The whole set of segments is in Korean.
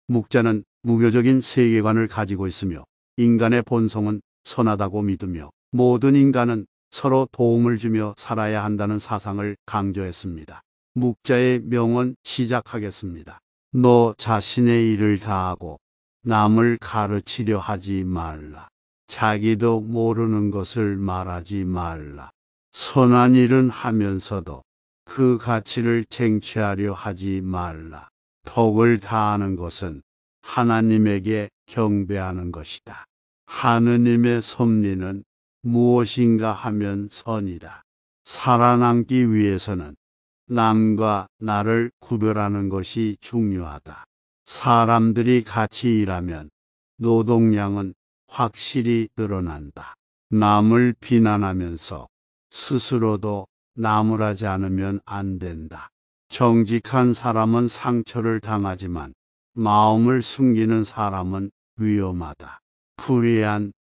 묵자는 무교적인 세계관을 가지고 있으며 인간의 본성은 선하다고 믿으며 모든 인간은 서로 도움을 주며 살아야 한다는 사상을 강조했습니다. 묵자의 명언 시작하겠습니다. 너 자신의 일을 다하고 남을 가르치려 하지 말라. 자기도 모르는 것을 말하지 말라. 선한 일은 하면서도 그 가치를 쟁취하려 하지 말라. 덕을 다하는 것은 하나님에게 경배하는 것이다. 하느님의 섭리는 무엇인가 하면 선이다. 살아남기 위해서는 남과 나를 구별하는 것이 중요하다. 사람들이 같이 일하면 노동량은 확실히 늘어난다. 남을 비난하면서 스스로도 나무라지 않으면 안 된다. 정직한 사람은 상처를 당하지만 마음을 숨기는 사람은 위험하다. 불의한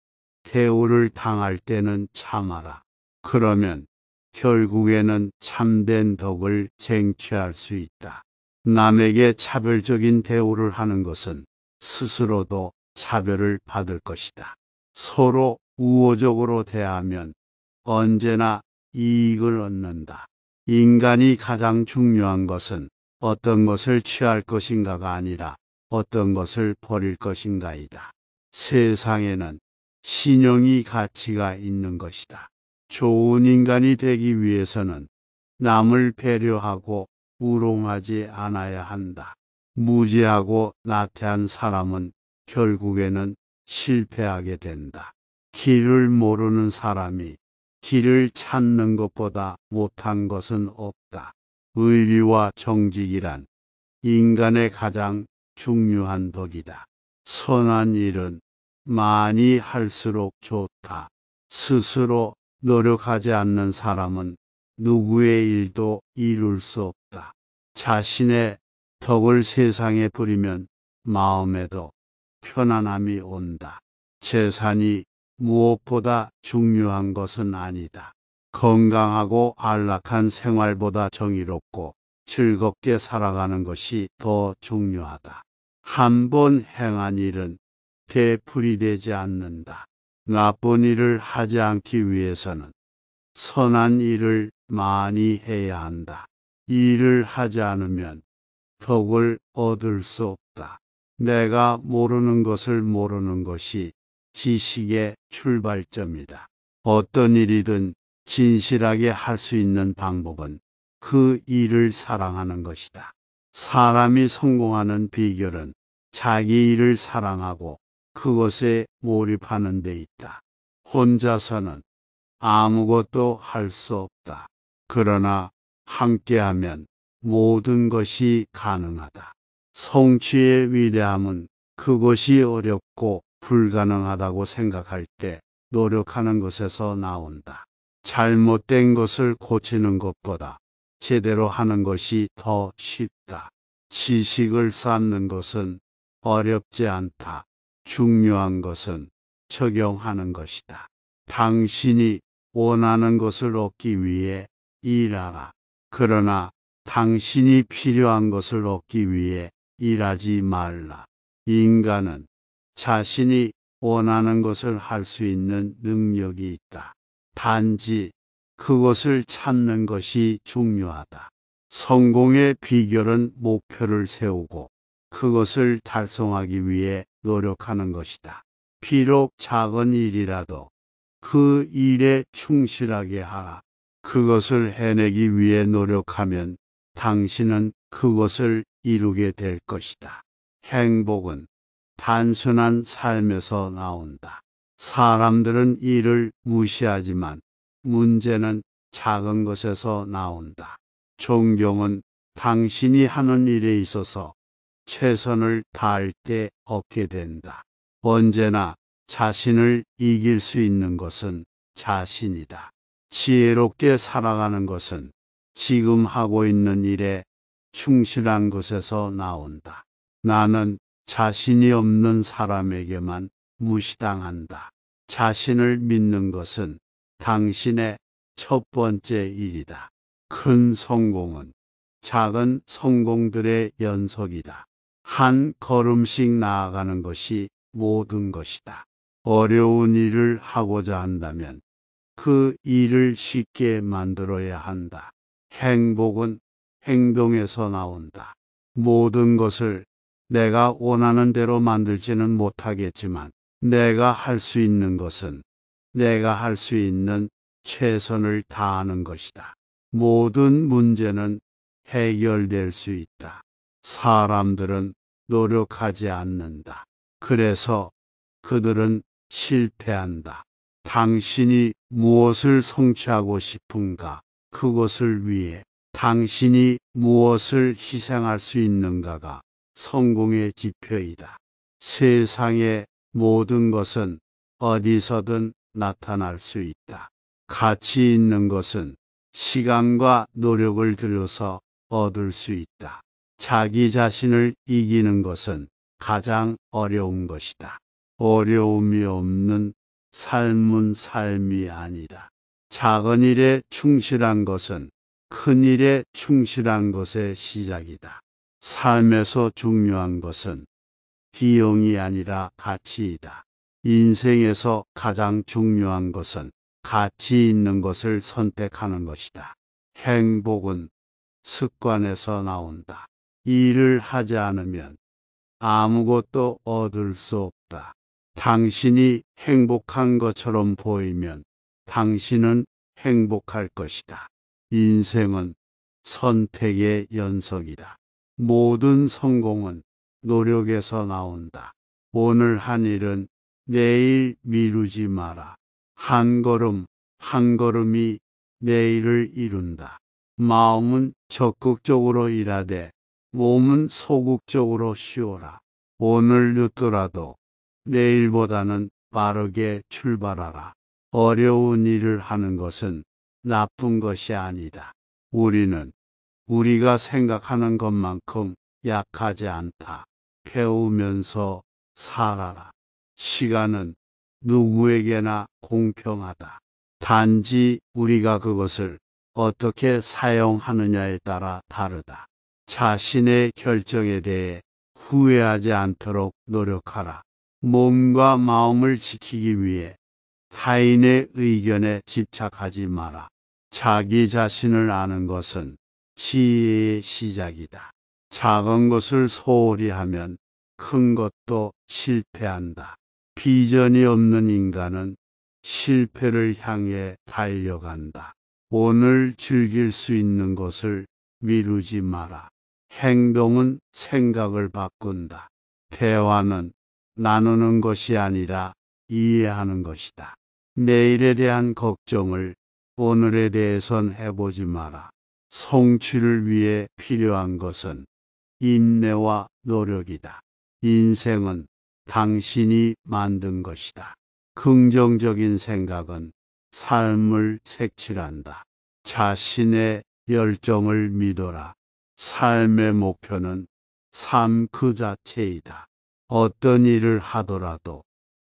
대우를 당할 때는 참아라. 그러면 결국에는 참된 덕을 쟁취할 수 있다. 남에게 차별적인 대우를 하는 것은 스스로도 차별을 받을 것이다. 서로 우호적으로 대하면 언제나 이익을 얻는다. 인간이 가장 중요한 것은 어떤 것을 취할 것인가가 아니라 어떤 것을 버릴 것인가이다. 세상에는 신용이 가치가 있는 것이다. 좋은 인간이 되기 위해서는 남을 배려하고 우롱하지 않아야 한다. 무지하고 나태한 사람은 결국에는 실패하게 된다. 길을 모르는 사람이 길을 찾는 것보다 못한 것은 없다. 의리와 정직이란 인간의 가장 중요한 덕이다. 선한 일은 많이 할수록 좋다. 스스로 노력하지 않는 사람은 누구의 일도 이룰 수 없다. 자신의 덕을 세상에 부리면 마음에도 편안함이 온다. 재산이 무엇보다 중요한 것은 아니다. 건강하고 안락한 생활보다 정의롭고 즐겁게 살아가는 것이 더 중요하다. 한 번 행한 일은 되풀이 되지 않는다. 나쁜 일을 하지 않기 위해서는 선한 일을 많이 해야 한다. 일을 하지 않으면 덕을 얻을 수 없다. 내가 모르는 것을 모르는 것이 지식의 출발점이다. 어떤 일이든 진실하게 할 수 있는 방법은 그 일을 사랑하는 것이다. 사람이 성공하는 비결은 자기 일을 사랑하고 그것에 몰입하는 데 있다. 혼자서는 아무것도 할 수 없다. 그러나 함께하면 모든 것이 가능하다. 성취의 위대함은 그것이 어렵고 불가능하다고 생각할 때 노력하는 것에서 나온다. 잘못된 것을 고치는 것보다 제대로 하는 것이 더 쉽다. 지식을 쌓는 것은 어렵지 않다. 중요한 것은 적용하는 것이다. 당신이 원하는 것을 얻기 위해 일하라. 그러나 당신이 필요한 것을 얻기 위해 일하지 말라. 인간은 자신이 원하는 것을 할 수 있는 능력이 있다. 단지 그것을 찾는 것이 중요하다. 성공의 비결은 목표를 세우고 그것을 달성하기 위해 노력하는 것이다. 비록 작은 일이라도 그 일에 충실하게 하라. 그것을 해내기 위해 노력하면 당신은 그것을 이루게 될 것이다. 행복은 단순한 삶에서 나온다. 사람들은 이를 무시하지만 문제는 작은 것에서 나온다. 존경은 당신이 하는 일에 있어서 최선을 다할 때 얻게 된다. 언제나 자신을 이길 수 있는 것은 자신이다. 지혜롭게 살아가는 것은 지금 하고 있는 일에 충실한 것에서 나온다. 나는 자신이 없는 사람에게만 무시당한다. 자신을 믿는 것은 당신의 첫 번째 일이다. 큰 성공은 작은 성공들의 연속이다. 한 걸음씩 나아가는 것이 모든 것이다. 어려운 일을 하고자 한다면 그 일을 쉽게 만들어야 한다. 행복은 행동에서 나온다. 모든 것을 내가 원하는 대로 만들지는 못하겠지만 내가 할 수 있는 것은 내가 할 수 있는 최선을 다하는 것이다. 모든 문제는 해결될 수 있다. 사람들은 노력하지 않는다. 그래서 그들은 실패한다. 당신이 무엇을 성취하고 싶은가? 그것을 위해 당신이 무엇을 희생할 수 있는가가 성공의 지표이다. 세상의 모든 것은 어디서든 나타날 수 있다. 가치 있는 것은 시간과 노력을 들여서 얻을 수 있다. 자기 자신을 이기는 것은 가장 어려운 것이다. 어려움이 없는 삶은 삶이 아니다. 작은 일에 충실한 것은 큰 일에 충실한 것의 시작이다. 삶에서 중요한 것은 비용이 아니라 가치이다. 인생에서 가장 중요한 것은 가치 있는 것을 선택하는 것이다. 행복은 습관에서 나온다. 일을 하지 않으면 아무것도 얻을 수 없다. 당신이 행복한 것처럼 보이면 당신은 행복할 것이다. 인생은 선택의 연속이다. 모든 성공은 노력에서 나온다. 오늘 한 일은 내일 미루지 마라. 한 걸음 한 걸음이 내일을 이룬다. 마음은 적극적으로 일하되 몸은 소극적으로 쉬어라. 오늘 늦더라도 내일보다는 빠르게 출발하라. 어려운 일을 하는 것은 나쁜 것이 아니다. 우리는 우리가 생각하는 것만큼 약하지 않다. 배우면서 살아라. 시간은 누구에게나 공평하다. 단지 우리가 그것을 어떻게 사용하느냐에 따라 다르다. 자신의 결정에 대해 후회하지 않도록 노력하라. 몸과 마음을 지키기 위해 타인의 의견에 집착하지 마라. 자기 자신을 아는 것은 지혜의 시작이다. 작은 것을 소홀히 하면 큰 것도 실패한다. 비전이 없는 인간은 실패를 향해 달려간다. 오늘 즐길 수 있는 것을 미루지 마라. 행동은 생각을 바꾼다. 대화는 나누는 것이 아니라 이해하는 것이다. 내일에 대한 걱정을 오늘에 대해선 해보지 마라. 성취를 위해 필요한 것은 인내와 노력이다. 인생은 당신이 만든 것이다. 긍정적인 생각은 삶을 색칠한다. 자신의 열정을 믿어라. 삶의 목표는 삶 그 자체이다. 어떤 일을 하더라도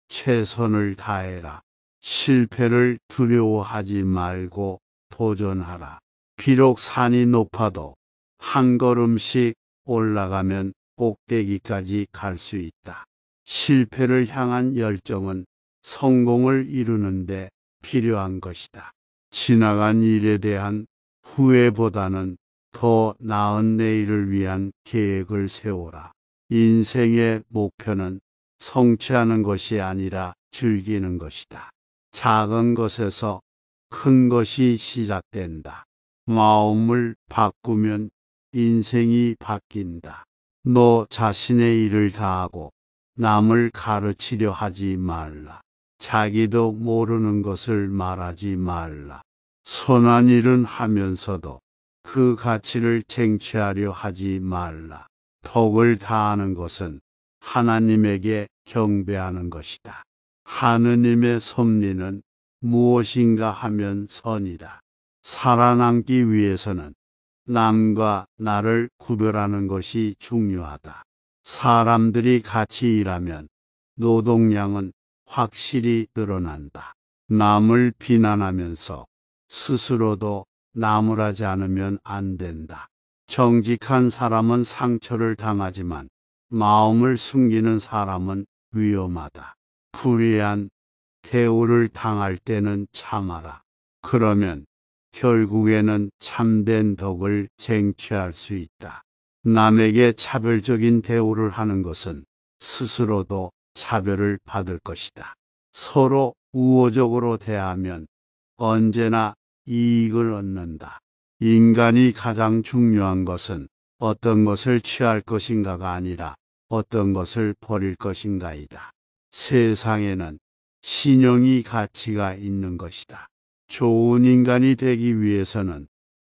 최선을 다해라. 실패를 두려워하지 말고 도전하라. 비록 산이 높아도 한 걸음씩 올라가면 꼭대기까지 갈 수 있다. 실패를 향한 열정은 성공을 이루는데 필요한 것이다. 지나간 일에 대한 후회보다는 더 나은 내일을 위한 계획을 세워라. 인생의 목표는 성취하는 것이 아니라 즐기는 것이다. 작은 것에서 큰 것이 시작된다. 마음을 바꾸면 인생이 바뀐다. 너 자신의 일을 다하고 남을 가르치려 하지 말라. 자기도 모르는 것을 말하지 말라. 선한 일은 하면서도 그 가치를 쟁취하려 하지 말라. 덕을 다하는 것은 하나님에게 경배하는 것이다. 하느님의 섭리는 무엇인가 하면 선이다. 살아남기 위해서는 남과 나를 구별하는 것이 중요하다. 사람들이 같이 일하면 노동량은 확실히 늘어난다. 남을 비난하면서 스스로도 나무라지 않으면 안 된다. 정직한 사람은 상처를 당하지만 마음을 숨기는 사람은 위험하다. 불의한 대우를 당할 때는 참아라. 그러면 결국에는 참된 덕을 쟁취할 수 있다. 남에게 차별적인 대우를 하는 것은 스스로도 차별을 받을 것이다. 서로 우호적으로 대하면 언제나 이익을 얻는다. 인간이 가장 중요한 것은 어떤 것을 취할 것인가가 아니라 어떤 것을 버릴 것인가이다. 세상에는 신용이 가치가 있는 것이다. 좋은 인간이 되기 위해서는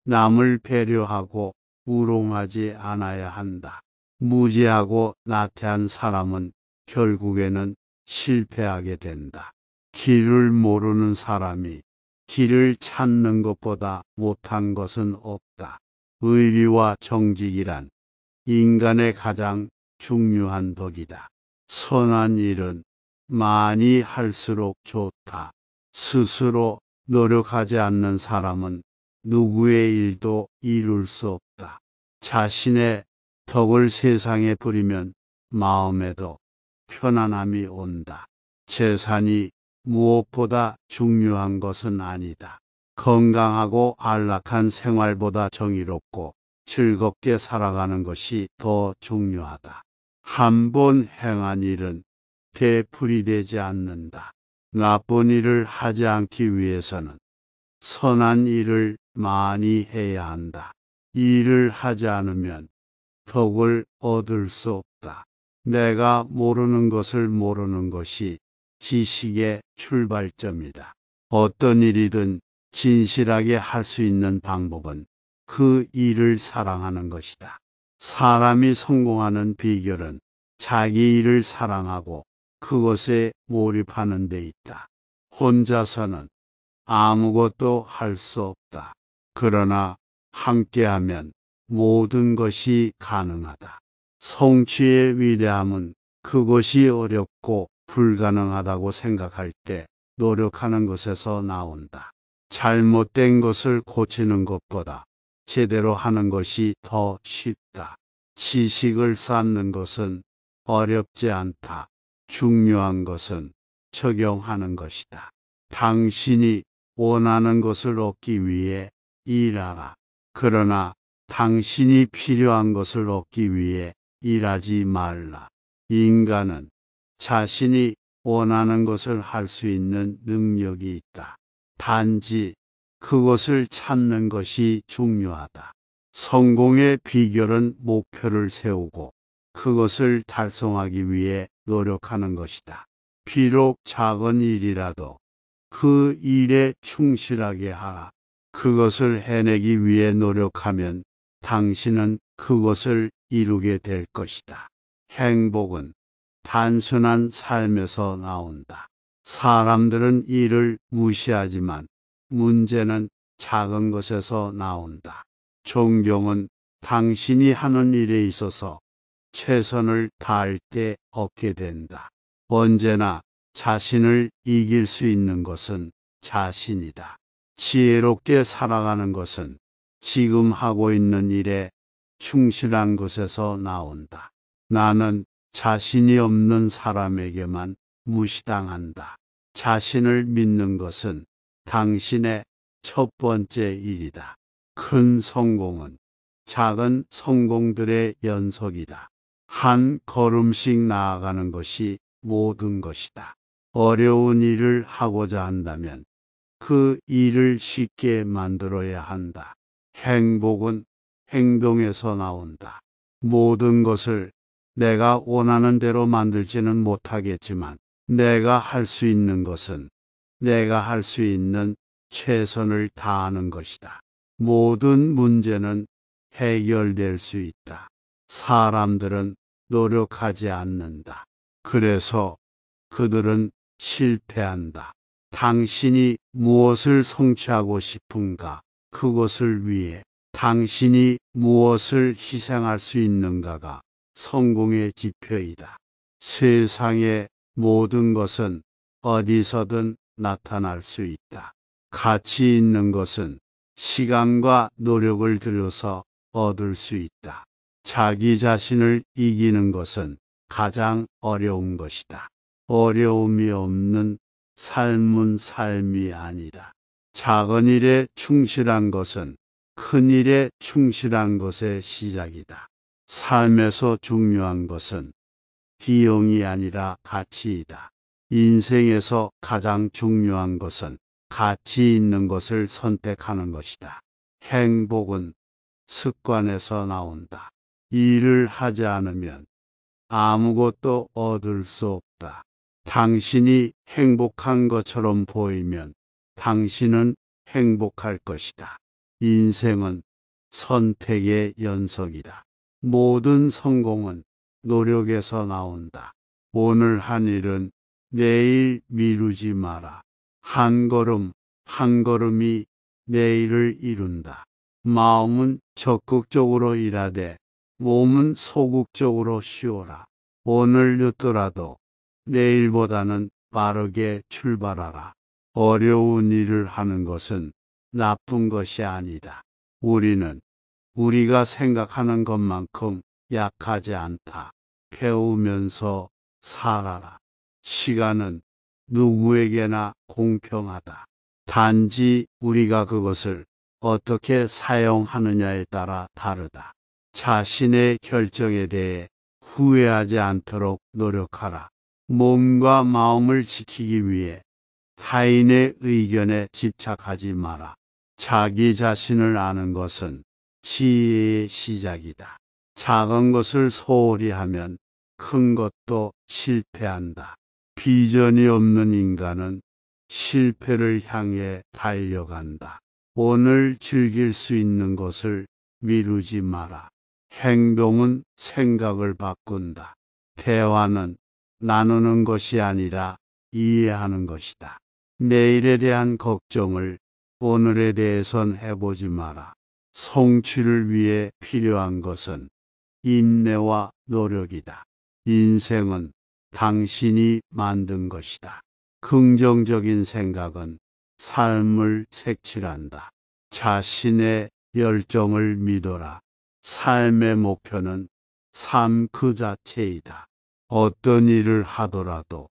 남을 배려하고 우롱하지 않아야 한다. 무지하고 나태한 사람은 결국에는 실패하게 된다. 길을 모르는 사람이 길을 찾는 것보다 못한 것은 없다. 의리와 정직이란 인간의 가장 중요한 덕이다. 선한 일은 많이 할수록 좋다. 스스로 노력하지 않는 사람은 누구의 일도 이룰 수 없다. 자신의 덕을 세상에 부리면 마음에도 편안함이 온다. 재산이 무엇보다 중요한 것은 아니다. 건강하고 안락한 생활보다 정의롭고 즐겁게 살아가는 것이 더 중요하다. 한 번 행한 일은 되풀이 되지 않는다. 나쁜 일을 하지 않기 위해서는 선한 일을 많이 해야 한다. 일을 하지 않으면 덕을 얻을 수 없다. 내가 모르는 것을 모르는 것이 지식의 출발점이다. 어떤 일이든 진실하게 할 수 있는 방법은 그 일을 사랑하는 것이다. 사람이 성공하는 비결은 자기 일을 사랑하고 그것에 몰입하는 데 있다. 혼자서는 아무것도 할 수 없다. 그러나 함께하면 모든 것이 가능하다. 성취의 위대함은 그것이 어렵고 불가능하다고 생각할 때 노력하는 것에서 나온다. 잘못된 것을 고치는 것보다 제대로 하는 것이 더 쉽다. 지식을 쌓는 것은 어렵지 않다. 중요한 것은 적용하는 것이다. 당신이 원하는 것을 얻기 위해 일하라. 그러나 당신이 필요한 것을 얻기 위해 일하지 말라. 인간은 자신이 원하는 것을 할 수 있는 능력이 있다. 단지 그것을 찾는 것이 중요하다. 성공의 비결은 목표를 세우고 그것을 달성하기 위해 노력하는 것이다. 비록 작은 일이라도 그 일에 충실하게 하라. 그것을 해내기 위해 노력하면 당신은 그것을 이루게 될 것이다. 행복은 단순한 삶에서 나온다. 사람들은 이를 무시하지만 문제는 작은 것에서 나온다. 존경은 당신이 하는 일에 있어서 최선을 다할 때 얻게 된다. 언제나 자신을 이길 수 있는 것은 자신이다. 지혜롭게 살아가는 것은 지금 하고 있는 일에 충실한 것에서 나온다. 나는 자신이 없는 사람에게만 무시당한다. 자신을 믿는 것은 당신의 첫 번째 일이다. 큰 성공은 작은 성공들의 연속이다. 한 걸음씩 나아가는 것이 모든 것이다. 어려운 일을 하고자 한다면 그 일을 쉽게 만들어야 한다. 행복은 행동에서 나온다. 모든 것을 내가 원하는 대로 만들지는 못하겠지만 내가 할 수 있는 것은 내가 할 수 있는 최선을 다하는 것이다. 모든 문제는 해결될 수 있다. 사람들은 노력하지 않는다. 그래서 그들은 실패한다. 당신이 무엇을 성취하고 싶은가? 그것을 위해 당신이 무엇을 희생할 수 있는가가 성공의 지표이다. 세상의 모든 것은 어디서든 나타날 수 있다. 가치 있는 것은 시간과 노력을 들여서 얻을 수 있다. 자기 자신을 이기는 것은 가장 어려운 것이다. 어려움이 없는 삶은 삶이 아니다. 작은 일에 충실한 것은 큰 일에 충실한 것의 시작이다. 삶에서 중요한 것은 비용이 아니라 가치이다. 인생에서 가장 중요한 것은 가치 있는 것을 선택하는 것이다. 행복은 습관에서 나온다. 일을 하지 않으면 아무것도 얻을 수 없다. 당신이 행복한 것처럼 보이면 당신은 행복할 것이다. 인생은 선택의 연속이다. 모든 성공은 노력에서 나온다. 오늘 한 일은 내일 미루지 마라. 한 걸음 한 걸음이 내일을 이룬다. 마음은 적극적으로 일하되 몸은 소극적으로 쉬어라. 오늘 늦더라도 내일보다는 빠르게 출발하라. 어려운 일을 하는 것은 나쁜 것이 아니다. 우리는 우리가 생각하는 것만큼 약하지 않다. 배우면서 살아라. 시간은 누구에게나 공평하다. 단지 우리가 그것을 어떻게 사용하느냐에 따라 다르다. 자신의 결정에 대해 후회하지 않도록 노력하라. 몸과 마음을 지키기 위해 타인의 의견에 집착하지 마라. 자기 자신을 아는 것은 지혜의 시작이다. 작은 것을 소홀히 하면 큰 것도 실패한다. 비전이 없는 인간은 실패를 향해 달려간다. 오늘 즐길 수 있는 것을 미루지 마라. 행동은 생각을 바꾼다. 대화는 나누는 것이 아니라 이해하는 것이다. 내일에 대한 걱정을 오늘에 대해선 해보지 마라. 성취를 위해 필요한 것은 인내와 노력이다. 인생은 당신이 만든 것이다. 긍정적인 생각은 삶을 색칠한다. 자신의 열정을 믿어라. 삶의 목표는 삶 그 자체이다. 어떤 일을 하더라도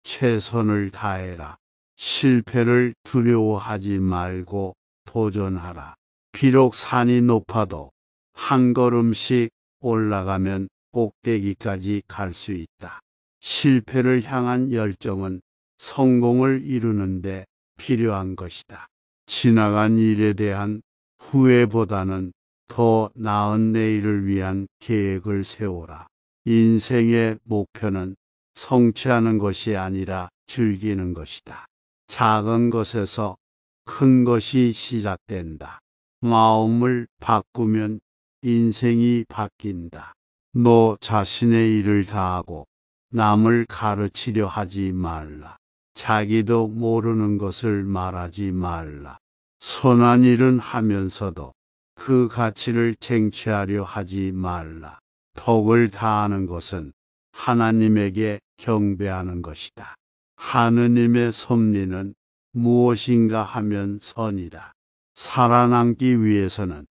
최선을 다해라. 실패를 두려워하지 말고 도전하라. 비록 산이 높아도 한 걸음씩 올라가면 꼭대기까지 갈 수 있다. 실패를 향한 열정은 성공을 이루는데 필요한 것이다. 지나간 일에 대한 후회보다는 더 나은 내일을 위한 계획을 세워라. 인생의 목표는 성취하는 것이 아니라 즐기는 것이다. 작은 것에서 큰 것이 시작된다. 마음을 바꾸면 인생이 바뀐다. 너 자신의 일을 다하고 남을 가르치려 하지 말라. 자기도 모르는 것을 말하지 말라. 선한 일은 하면서도 그 가치를 쟁취하려 하지 말라. 덕을 다하는 것은 하나님에게 경배하는 것이다. 하느님의 섭리는 무엇인가 하면 선이다. 살아남기 위해서는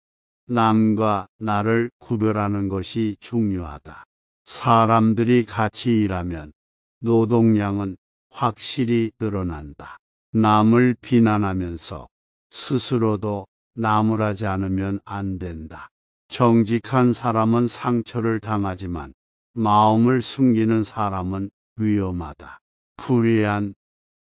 남과 나를 구별하는 것이 중요하다. 사람들이 같이 일하면 노동량은 확실히 늘어난다. 남을 비난하면서 스스로도 나무라지 않으면 안 된다. 정직한 사람은 상처를 당하지만 마음을 숨기는 사람은 위험하다. 불의한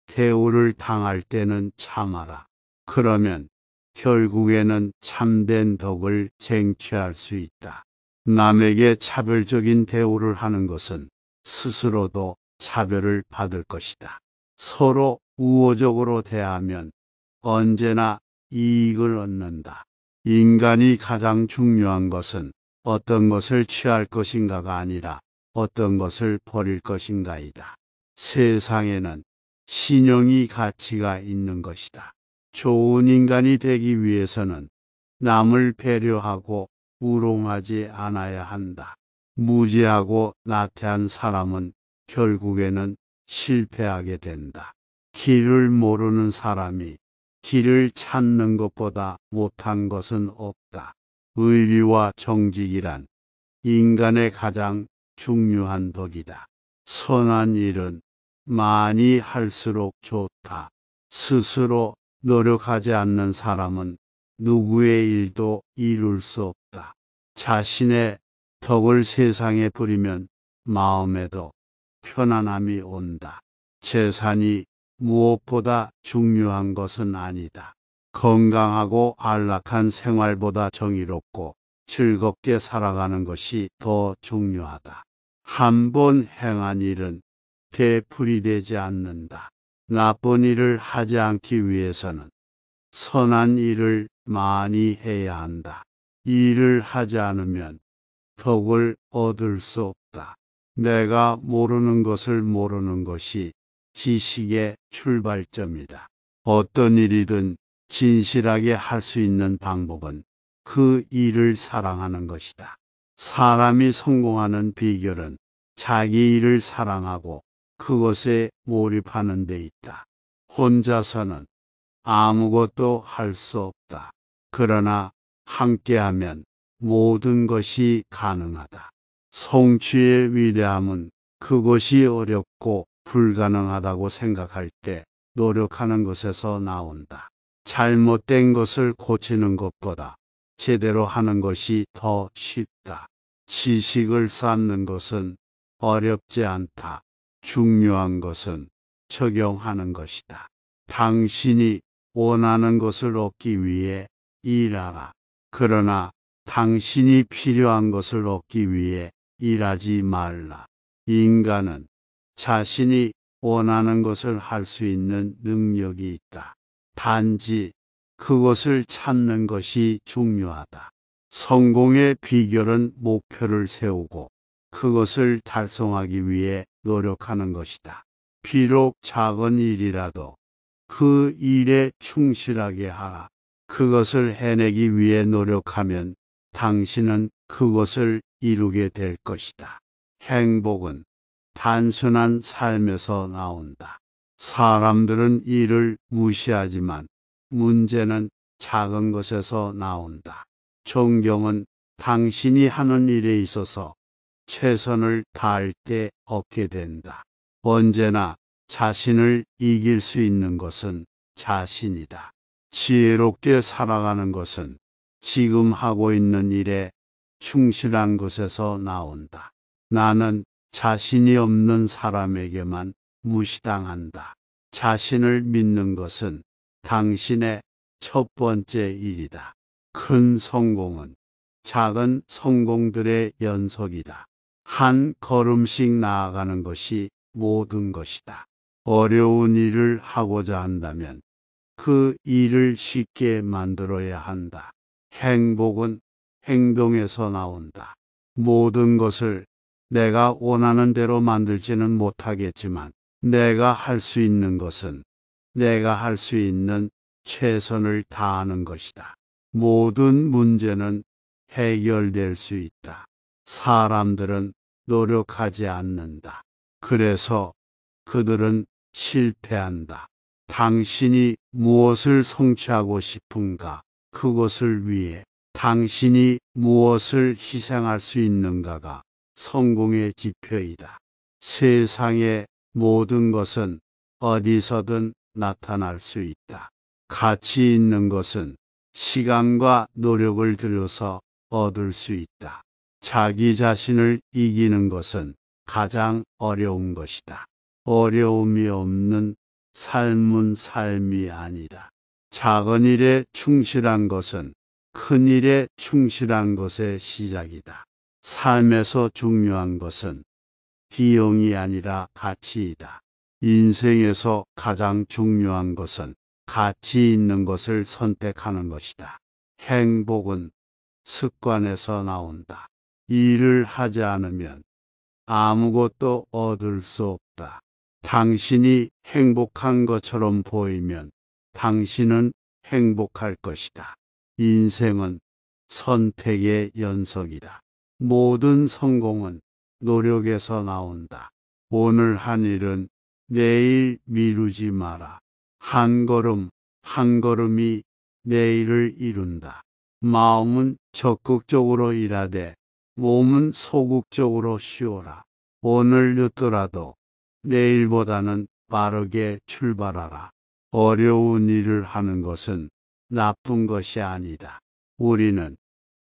대우를 당할 때는 참아라. 그러면 결국에는 참된 덕을 쟁취할 수 있다. 남에게 차별적인 대우를 하는 것은 스스로도 차별을 받을 것이다. 서로 우호적으로 대하면 언제나 이익을 얻는다. 인간이 가장 중요한 것은 어떤 것을 취할 것인가가 아니라 어떤 것을 버릴 것인가이다. 세상에는 신용이 가치가 있는 것이다. 좋은 인간이 되기 위해서는 남을 배려하고 우롱하지 않아야 한다. 무지하고 나태한 사람은 결국에는 실패하게 된다. 길을 모르는 사람이 길을 찾는 것보다 못한 것은 없다. 의리와 정직이란 인간의 가장 중요한 덕이다. 선한 일은 많이 할수록 좋다. 스스로 노력하지 않는 사람은 누구의 일도 이룰 수 없다. 자신의 덕을 세상에 부리면 마음에도 편안함이 온다. 재산이 무엇보다 중요한 것은 아니다. 건강하고 안락한 생활보다 정의롭고 즐겁게 살아가는 것이 더 중요하다. 한 번 행한 일은 되풀이 되지 않는다. 나쁜 일을 하지 않기 위해서는 선한 일을 많이 해야 한다. 일을 하지 않으면 덕을 얻을 수 없다. 내가 모르는 것을 모르는 것이 지식의 출발점이다. 어떤 일이든 진실하게 할 수 있는 방법은 그 일을 사랑하는 것이다. 사람이 성공하는 비결은 자기 일을 사랑하고 그것에 몰입하는 데 있다. 혼자서는 아무것도 할 수 없다. 그러나 함께하면 모든 것이 가능하다. 성취의 위대함은 그것이 어렵고 불가능하다고 생각할 때 노력하는 것에서 나온다. 잘못된 것을 고치는 것보다 제대로 하는 것이 더 쉽다. 지식을 쌓는 것은 어렵지 않다. 중요한 것은 적용하는 것이다. 당신이 원하는 것을 얻기 위해 일하라. 그러나 당신이 필요한 것을 얻기 위해 일하지 말라. 인간은 자신이 원하는 것을 할 수 있는 능력이 있다. 단지 그것을 찾는 것이 중요하다. 성공의 비결은 목표를 세우고 그것을 달성하기 위해 노력하는 것이다. 비록 작은 일이라도 그 일에 충실하게 하라. 그것을 해내기 위해 노력하면 당신은 그것을 이루게 될 것이다. 행복은 단순한 삶에서 나온다. 사람들은 일을 무시하지만 문제는 작은 것에서 나온다. 존경은 당신이 하는 일에 있어서 최선을 다할 때 얻게 된다. 언제나 자신을 이길 수 있는 것은 자신이다. 지혜롭게 살아가는 것은 지금 하고 있는 일에 충실한 것에서 나온다. 나는 자신이 없는 사람에게만 무시당한다. 자신을 믿는 것은 당신의 첫 번째 일이다. 큰 성공은 작은 성공들의 연속이다. 한 걸음씩 나아가는 것이 모든 것이다. 어려운 일을 하고자 한다면 그 일을 쉽게 만들어야 한다. 행복은 행동에서 나온다. 모든 것을 내가 원하는 대로 만들지는 못하겠지만 내가 할 수 있는 것은 내가 할 수 있는 최선을 다하는 것이다. 모든 문제는 해결될 수 있다. 사람들은 노력하지 않는다. 그래서 그들은 실패한다. 당신이 무엇을 성취하고 싶은가? 그것을 위해 당신이 무엇을 희생할 수 있는가가 성공의 지표이다. 세상의 모든 것은 어디서든 나타날 수 있다. 가치 있는 것은 시간과 노력을 들여서 얻을 수 있다. 자기 자신을 이기는 것은 가장 어려운 것이다. 어려움이 없는 삶은 삶이 아니다. 작은 일에 충실한 것은 큰 일에 충실한 것의 시작이다. 삶에서 중요한 것은 비용이 아니라 가치이다. 인생에서 가장 중요한 것은 가치 있는 것을 선택하는 것이다. 행복은 습관에서 나온다. 일을 하지 않으면 아무것도 얻을 수 없다. 당신이 행복한 것처럼 보이면 당신은 행복할 것이다. 인생은 선택의 연속이다. 모든 성공은 노력에서 나온다. 오늘 한 일은 내일 미루지 마라. 한 걸음 한 걸음이 내일을 이룬다. 마음은 적극적으로 일하되 몸은 소극적으로 쉬어라. 오늘 늦더라도 내일보다는 빠르게 출발하라. 어려운 일을 하는 것은 나쁜 것이 아니다. 우리는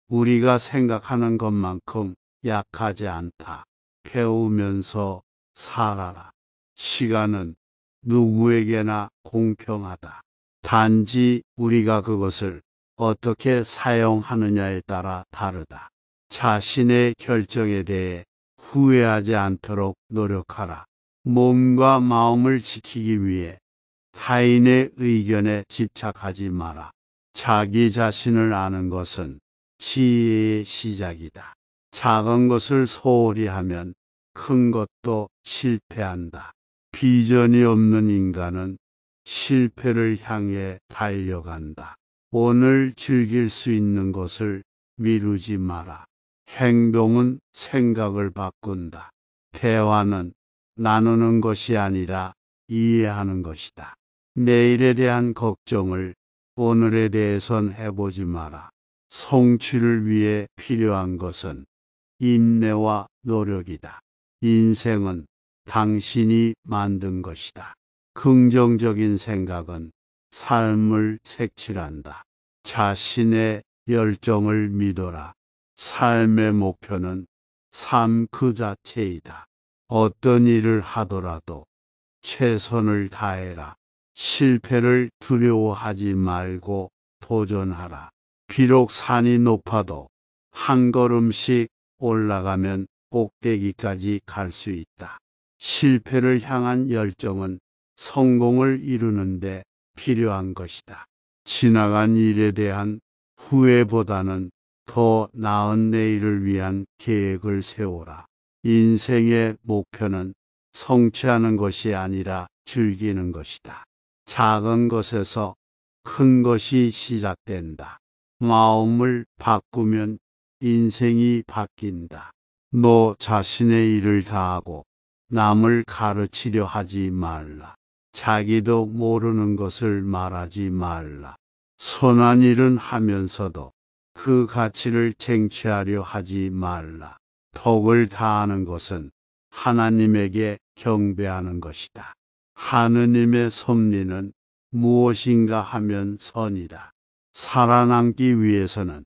우리가 생각하는 것만큼 약하지 않다. 배우면서 살아라. 시간은 누구에게나 공평하다. 단지 우리가 그것을 어떻게 사용하느냐에 따라 다르다. 자신의 결정에 대해 후회하지 않도록 노력하라. 몸과 마음을 지키기 위해 타인의 의견에 집착하지 마라. 자기 자신을 아는 것은 지혜의 시작이다. 작은 것을 소홀히 하면 큰 것도 실패한다. 비전이 없는 인간은 실패를 향해 달려간다. 오늘 즐길 수 있는 것을 미루지 마라. 행동은 생각을 바꾼다. 대화는 나누는 것이 아니라 이해하는 것이다. 내일에 대한 걱정을 오늘에 대해선 해보지 마라. 성취를 위해 필요한 것은 인내와 노력이다. 인생은 당신이 만든 것이다. 긍정적인 생각은 삶을 색칠한다. 자신의 열정을 믿어라. 삶의 목표는 삶 그 자체이다. 어떤 일을 하더라도 최선을 다해라. 실패를 두려워하지 말고 도전하라. 비록 산이 높아도 한 걸음씩 올라가면 꼭대기까지 갈 수 있다. 실패를 향한 열정은 성공을 이루는데 필요한 것이다. 지나간 일에 대한 후회보다는 더 나은 내일을 위한 계획을 세워라. 인생의 목표는 성취하는 것이 아니라 즐기는 것이다. 작은 것에서 큰 것이 시작된다. 마음을 바꾸면 인생이 바뀐다. 너 자신의 일을 다하고 남을 가르치려 하지 말라. 자기도 모르는 것을 말하지 말라. 선한 일은 하면서도 그 가치를 쟁취하려 하지 말라. 덕을 다하는 것은 하나님에게 경배하는 것이다. 하느님의 섭리는 무엇인가 하면 선이다. 살아남기 위해서는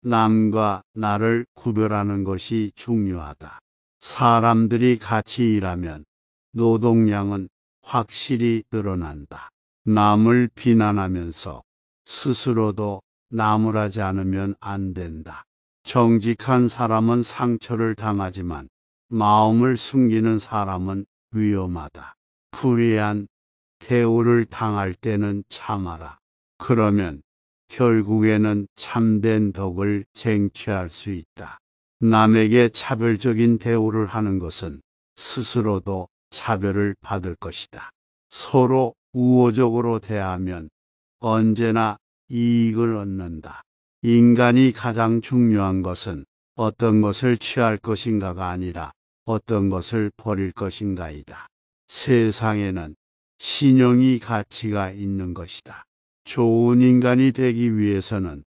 남과 나를 구별하는 것이 중요하다. 사람들이 같이 일하면 노동량은 확실히 늘어난다. 남을 비난하면서 스스로도 나무라지 않으면 안 된다. 정직한 사람은 상처를 당하지만 마음을 숨기는 사람은 위험하다. 불의한 대우를 당할 때는 참아라. 그러면 결국에는 참된 덕을 쟁취할 수 있다. 남에게 차별적인 대우를 하는 것은 스스로도 차별을 받을 것이다. 서로 우호적으로 대하면 언제나 이익을 얻는다. 인간이 가장 중요한 것은 어떤 것을 취할 것인가가 아니라 어떤 것을 버릴 것인가이다. 세상에는 신용이 가치가 있는 것이다. 좋은 인간이 되기 위해서는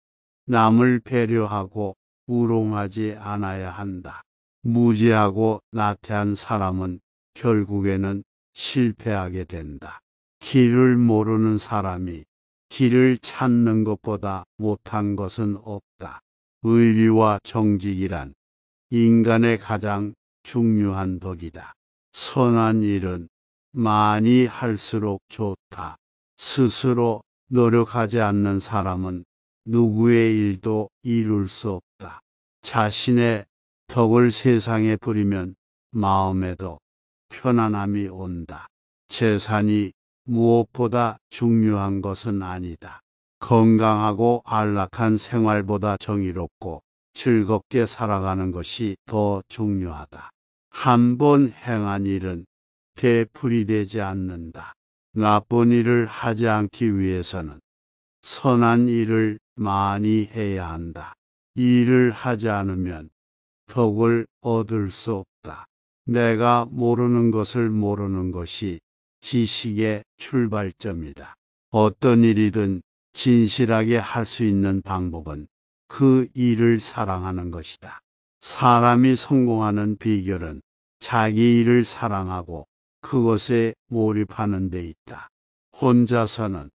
남을 배려하고 우롱하지 않아야 한다. 무지하고 나태한 사람은 결국에는 실패하게 된다. 길을 모르는 사람이 길을 찾는 것보다 못한 것은 없다. 의리와 정직이란 인간의 가장 중요한 덕이다. 선한 일은 많이 할수록 좋다. 스스로 노력하지 않는 사람은 누구의 일도 이룰 수 없다. 자신의 덕을 세상에 부리면 마음에도 편안함이 온다. 재산이 무엇보다 중요한 것은 아니다. 건강하고 안락한 생활보다 정의롭고 즐겁게 살아가는 것이 더 중요하다. 한 번 행한 일은 되풀이 되지 않는다. 나쁜 일을 하지 않기 위해서는 선한 일을 많이 해야 한다. 일을 하지 않으면 덕을 얻을 수 없다. 내가 모르는 것을 모르는 것이 지식의 출발점이다. 어떤 일이든 진실하게 할 수 있는 방법은 그 일을 사랑하는 것이다. 사람이 성공하는 비결은 자기 일을 사랑하고 그것에 몰입하는 데 있다. 혼자서는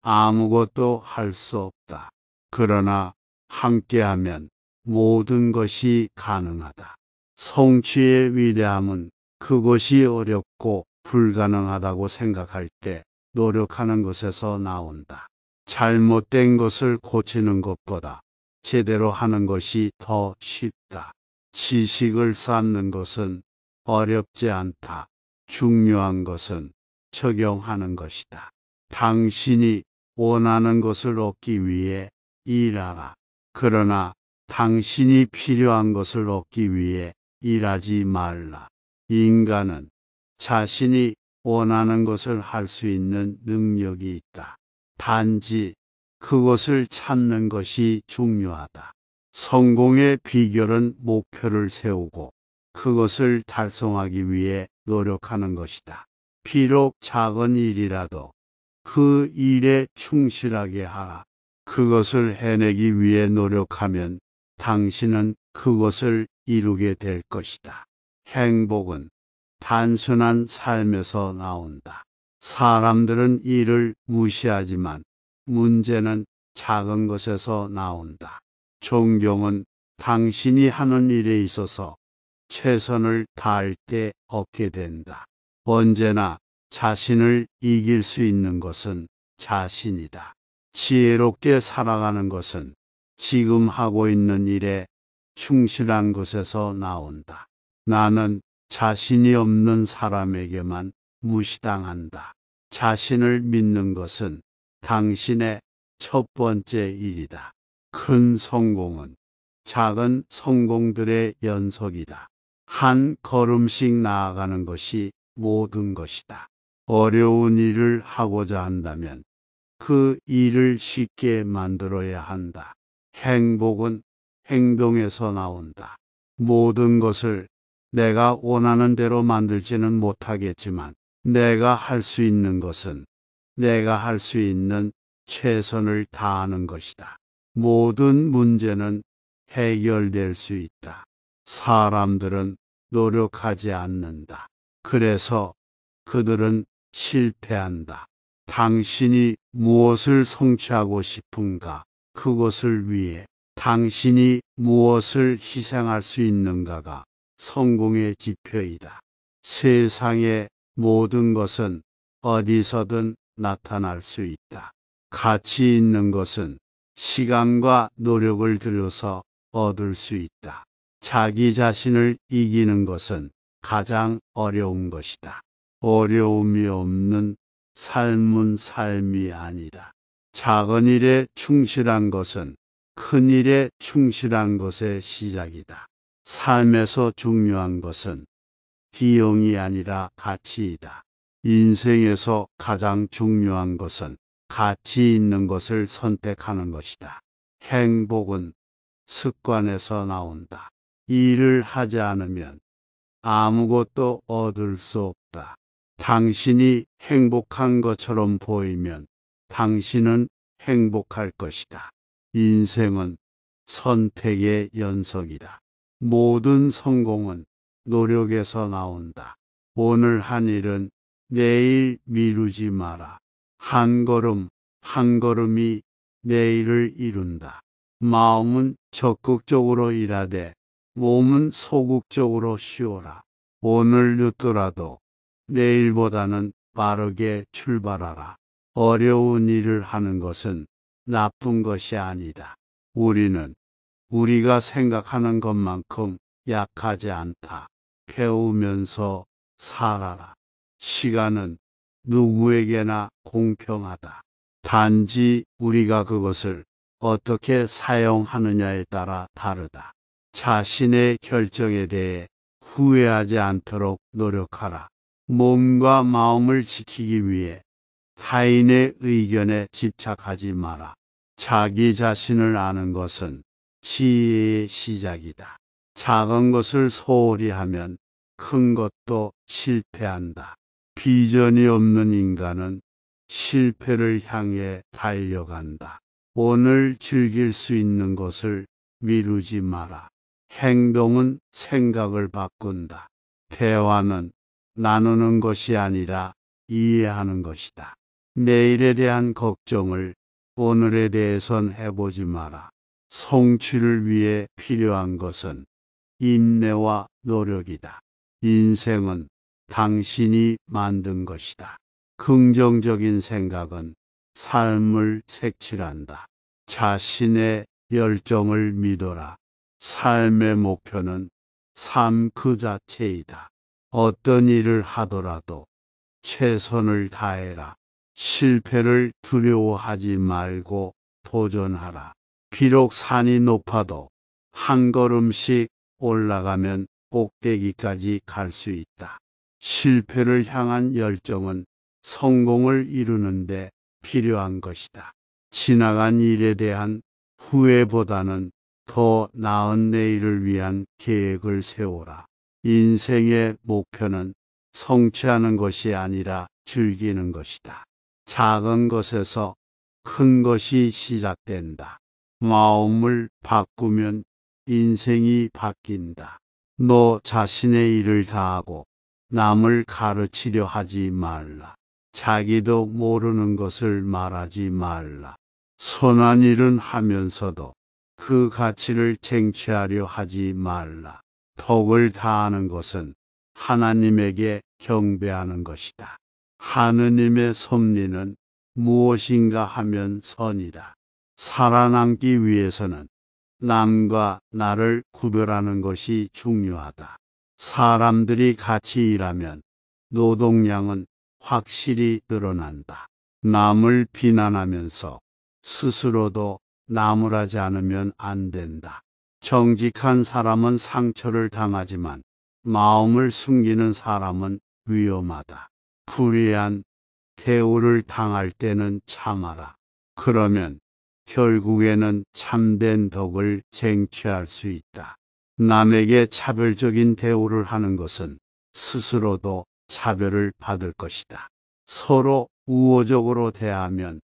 아무것도 할 수 없다. 그러나 함께하면 모든 것이 가능하다. 성취의 위대함은 그것이 어렵고 불가능하다고 생각할 때 노력하는 것에서 나온다. 잘못된 것을 고치는 것보다 제대로 하는 것이 더 쉽다. 지식을 쌓는 것은 어렵지 않다. 중요한 것은 적용하는 것이다. 당신이 원하는 것을 얻기 위해 일하라. 그러나 당신이 필요한 것을 얻기 위해 일하지 말라. 인간은 자신이 원하는 것을 할 수 있는 능력이 있다. 단지 그것을 찾는 것이 중요하다. 성공의 비결은 목표를 세우고 그것을 달성하기 위해 노력하는 것이다. 비록 작은 일이라도 그 일에 충실하게 하라. 그것을 해내기 위해 노력하면 당신은 그것을 이루게 될 것이다. 행복은 단순한 삶에서 나온다. 사람들은 이를 무시하지만 문제는 작은 것에서 나온다. 존경은 당신이 하는 일에 있어서 최선을 다할 때 얻게 된다. 언제나 자신을 이길 수 있는 것은 자신이다. 지혜롭게 살아가는 것은 지금 하고 있는 일에 충실한 것에서 나온다. 나는 자신이 없는 사람에게만 무시당한다. 자신을 믿는 것은 당신의 첫 번째 일이다. 큰 성공은 작은 성공들의 연속이다. 한 걸음씩 나아가는 것이 모든 것이다. 어려운 일을 하고자 한다면 그 일을 쉽게 만들어야 한다. 행복은 행동에서 나온다. 모든 것을 내가 원하는 대로 만들지는 못하겠지만 내가 할 수 있는 것은 내가 할 수 있는 최선을 다하는 것이다. 모든 문제는 해결될 수 있다. 사람들은 노력하지 않는다. 그래서 그들은 실패한다. 당신이 무엇을 성취하고 싶은가? 그것을 위해 당신이 무엇을 희생할 수 있는가가 성공의 지표이다. 세상의 모든 것은 어디서든 나타날 수 있다. 가치 있는 것은 시간과 노력을 들여서 얻을 수 있다. 자기 자신을 이기는 것은 가장 어려운 것이다. 어려움이 없는 삶은 삶이 아니다. 작은 일에 충실한 것은 큰 일에 충실한 것의 시작이다. 삶에서 중요한 것은 비용이 아니라 가치이다. 인생에서 가장 중요한 것은 가치 있는 것을 선택하는 것이다. 행복은 습관에서 나온다. 일을 하지 않으면 아무것도 얻을 수 없다. 당신이 행복한 것처럼 보이면 당신은 행복할 것이다. 인생은 선택의 연속이다. 모든 성공은 노력에서 나온다. 오늘 한 일은 내일 미루지 마라. 한 걸음 한 걸음이 내일을 이룬다. 마음은 적극적으로 일하되 몸은 소극적으로 쉬어라. 오늘 늦더라도 내일보다는 빠르게 출발하라. 어려운 일을 하는 것은 나쁜 것이 아니다. 우리는 우리가 생각하는 것만큼 약하지 않다. 배우면서 살아라. 시간은 누구에게나 공평하다. 단지 우리가 그것을 어떻게 사용하느냐에 따라 다르다. 자신의 결정에 대해 후회하지 않도록 노력하라. 몸과 마음을 지키기 위해 타인의 의견에 집착하지 마라. 자기 자신을 아는 것은 지혜의 시작이다. 작은 것을 소홀히 하면 큰 것도 실패한다. 비전이 없는 인간은 실패를 향해 달려간다. 오늘 즐길 수 있는 것을 미루지 마라. 행동은 생각을 바꾼다. 대화는 나누는 것이 아니라 이해하는 것이다. 내일에 대한 걱정을 오늘에 대해선 해보지 마라. 성취를 위해 필요한 것은 인내와 노력이다. 인생은 당신이 만든 것이다. 긍정적인 생각은 삶을 색칠한다. 자신의 열정을 믿어라. 삶의 목표는 삶 그 자체이다. 어떤 일을 하더라도 최선을 다해라. 실패를 두려워하지 말고 도전하라. 비록 산이 높아도 한 걸음씩 올라가면 꼭대기까지 갈 수 있다. 실패를 향한 열정은 성공을 이루는데 필요한 것이다. 지나간 일에 대한 후회보다는 더 나은 내일을 위한 계획을 세워라. 인생의 목표는 성취하는 것이 아니라 즐기는 것이다. 작은 것에서 큰 것이 시작된다. 마음을 바꾸면 인생이 바뀐다. 너 자신의 일을 다하고 남을 가르치려 하지 말라. 자기도 모르는 것을 말하지 말라. 선한 일은 하면서도 그 가치를 쟁취하려 하지 말라. 덕을 다하는 것은 하나님에게 경배하는 것이다. 하느님의 섭리는 무엇인가 하면 선이다. 살아남기 위해서는 남과 나를 구별하는 것이 중요하다. 사람들이 같이 일하면 노동량은 확실히 늘어난다. 남을 비난하면서 스스로도 나무라지 않으면 안 된다. 정직한 사람은 상처를 당하지만 마음을 숨기는 사람은 위험하다. 불의한 대우를 당할 때는 참아라. 그러면 결국에는 참된 덕을 쟁취할 수 있다. 남에게 차별적인 대우를 하는 것은 스스로도 차별을 받을 것이다. 서로 우호적으로 대하면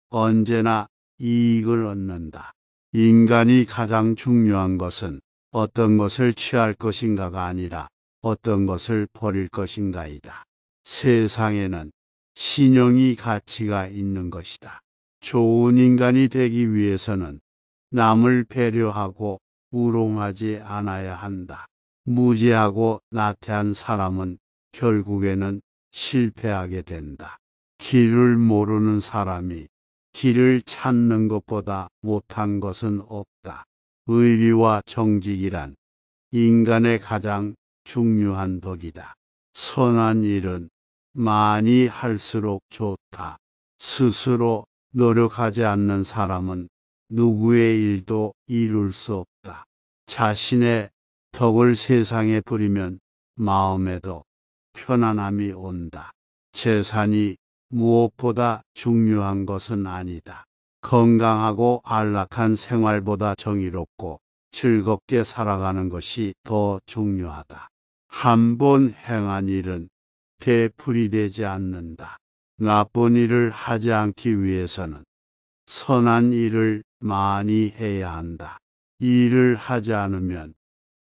언제나 이익을 얻는다. 인간이 가장 중요한 것은 어떤 것을 취할 것인가가 아니라 어떤 것을 버릴 것인가이다. 세상에는 신용이 가치가 있는 것이다. 좋은 인간이 되기 위해서는 남을 배려하고 우롱하지 않아야 한다. 무지하고 나태한 사람은 결국에는 실패하게 된다. 길을 모르는 사람이 길을 찾는 것보다 못한 것은 없다. 의리와 정직이란 인간의 가장 중요한 덕이다. 선한 일은 많이 할수록 좋다. 스스로 노력하지 않는 사람은 누구의 일도 이룰 수 없다. 자신의 덕을 세상에 부리면 마음에도 편안함이 온다. 재산이 무엇보다 중요한 것은 아니다. 건강하고 안락한 생활보다 정의롭고 즐겁게 살아가는 것이 더 중요하다. 한 번 행한 일은 되풀이되지 않는다. 나쁜 일을 하지 않기 위해서는 선한 일을 많이 해야 한다. 일을 하지 않으면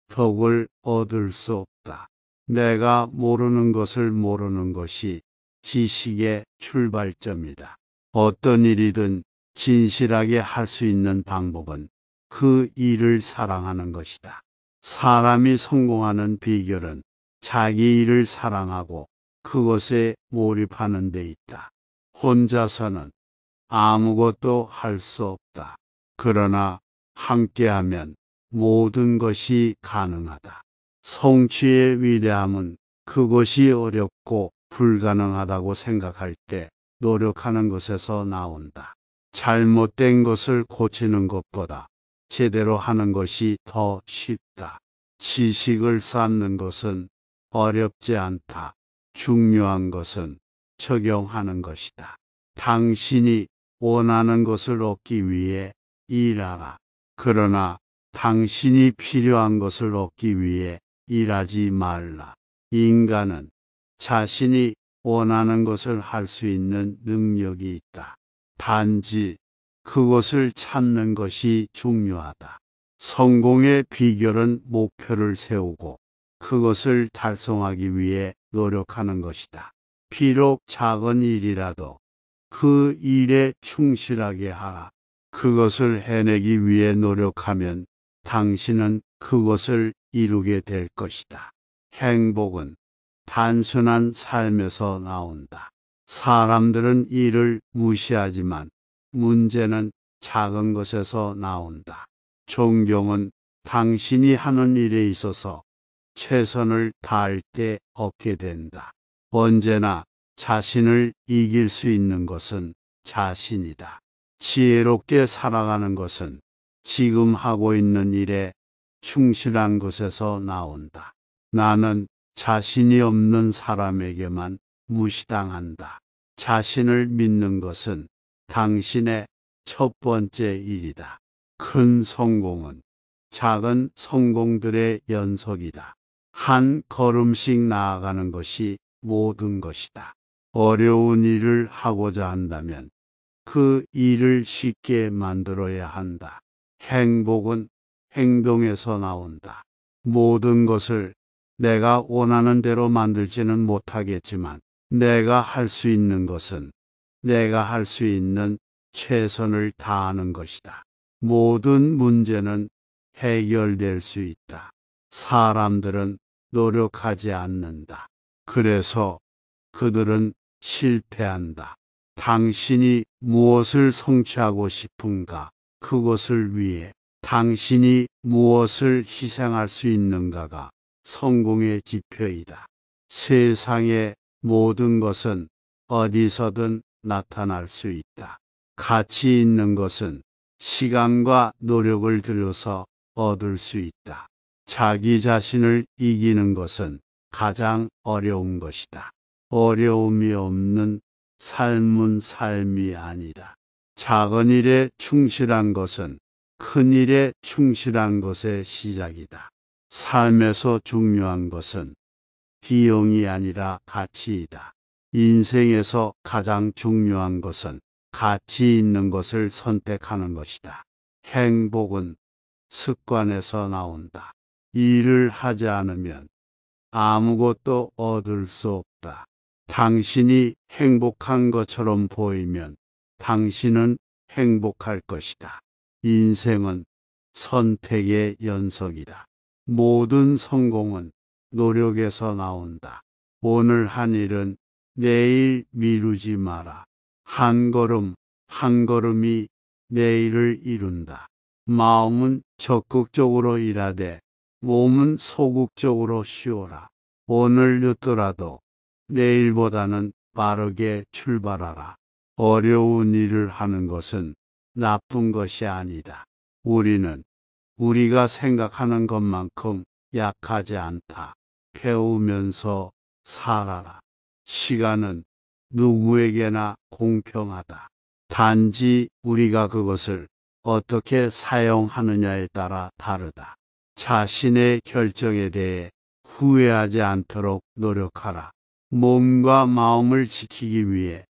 덕을 얻을 수 없다. 내가 모르는 것을 모르는 것이 지식의 출발점이다. 어떤 일이든 진실하게 할 수 있는 방법은 그 일을 사랑하는 것이다. 사람이 성공하는 비결은 자기 일을 사랑하고 그것에 몰입하는 데 있다. 혼자서는 아무것도 할 수 없다. 그러나 함께하면 모든 것이 가능하다. 성취의 위대함은 그것이 어렵고 불가능하다고 생각할 때 노력하는 것에서 나온다. 잘못된 것을 고치는 것보다 제대로 하는 것이 더 쉽다. 지식을 쌓는 것은 어렵지 않다. 중요한 것은 적용하는 것이다. 당신이 원하는 것을 얻기 위해 일하라. 그러나 당신이 필요한 것을 얻기 위해 일하지 말라. 인간은 자신이 원하는 것을 할 수 있는 능력이 있다. 단지 그것을 찾는 것이 중요하다. 성공의 비결은 목표를 세우고 그것을 달성하기 위해 노력하는 것이다. 비록 작은 일이라도 그 일에 충실하게 하라. 그것을 해내기 위해 노력하면 당신은 그것을 이루게 될 것이다. 행복은 단순한 삶에서 나온다. 사람들은 이를 무시하지만 문제는 작은 것에서 나온다. 존경은 당신이 하는 일에 있어서 최선을 다할 때 얻게 된다. 언제나 자신을 이길 수 있는 것은 자신이다. 지혜롭게 살아가는 것은 지금 하고 있는 일에 충실한 것에서 나온다. 나는 자신이 없는 사람에게만 무시당한다. 자신을 믿는 것은 당신의 첫 번째 일이다. 큰 성공은 작은 성공들의 연속이다. 한 걸음씩 나아가는 것이 모든 것이다. 어려운 일을 하고자 한다면 그 일을 쉽게 만들어야 한다. 행복은 행동에서 나온다. 모든 것을 내가 원하는 대로 만들지는 못하겠지만 내가 할 수 있는 것은 내가 할 수 있는 최선을 다하는 것이다. 모든 문제는 해결될 수 있다. 사람들은 노력하지 않는다. 그래서 그들은 실패한다. 당신이 무엇을 성취하고 싶은가? 그것을 위해 당신이 무엇을 희생할 수 있는가가 성공의 지표이다. 세상의 모든 것은 어디서든 나타날 수 있다. 가치 있는 것은 시간과 노력을 들여서 얻을 수 있다. 자기 자신을 이기는 것은 가장 어려운 것이다. 어려움이 없는 삶은 삶이 아니다. 작은 일에 충실한 것은 큰 일에 충실한 것의 시작이다. 삶에서 중요한 것은 비용이 아니라 가치이다. 인생에서 가장 중요한 것은 가치 있는 것을 선택하는 것이다. 행복은 습관에서 나온다. 일을 하지 않으면 아무것도 얻을 수 없다. 당신이 행복한 것처럼 보이면 당신은 행복할 것이다. 인생은 선택의 연속이다. 모든 성공은 노력에서 나온다. 오늘 한 일은 내일 미루지 마라. 한 걸음 한 걸음이 내일을 이룬다. 마음은 적극적으로 일하되 몸은 소극적으로 쉬어라. 오늘 늦더라도 내일보다는 빠르게 출발하라. 어려운 일을 하는 것은 나쁜 것이 아니다. 우리는 우리가 생각하는 것만큼 약하지 않다. 배우면서 살아라. 시간은 누구에게나 공평하다. 단지 우리가 그것을 어떻게 사용하느냐에 따라 다르다. 자신의 결정에 대해 후회하지 않도록 노력하라. 몸과 마음을 지키기 위해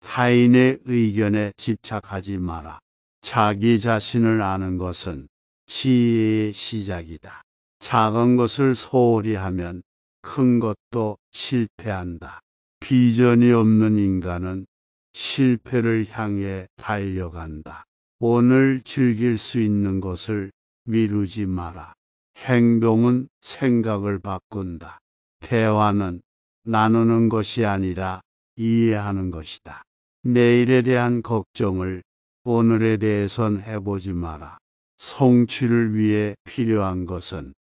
타인의 의견에 집착하지 마라. 자기 자신을 아는 것은 지혜의 시작이다. 작은 것을 소홀히 하면 큰 것도 실패한다. 비전이 없는 인간은 실패를 향해 달려간다. 오늘 즐길 수 있는 것을 미루지 마라. 행동은 생각을 바꾼다. 대화는 나누는 것이 아니라 이해하는 것이다. 내일에 대한 걱정을 오늘에 대해선 해보지 마라. 성취를 위해 필요한 것은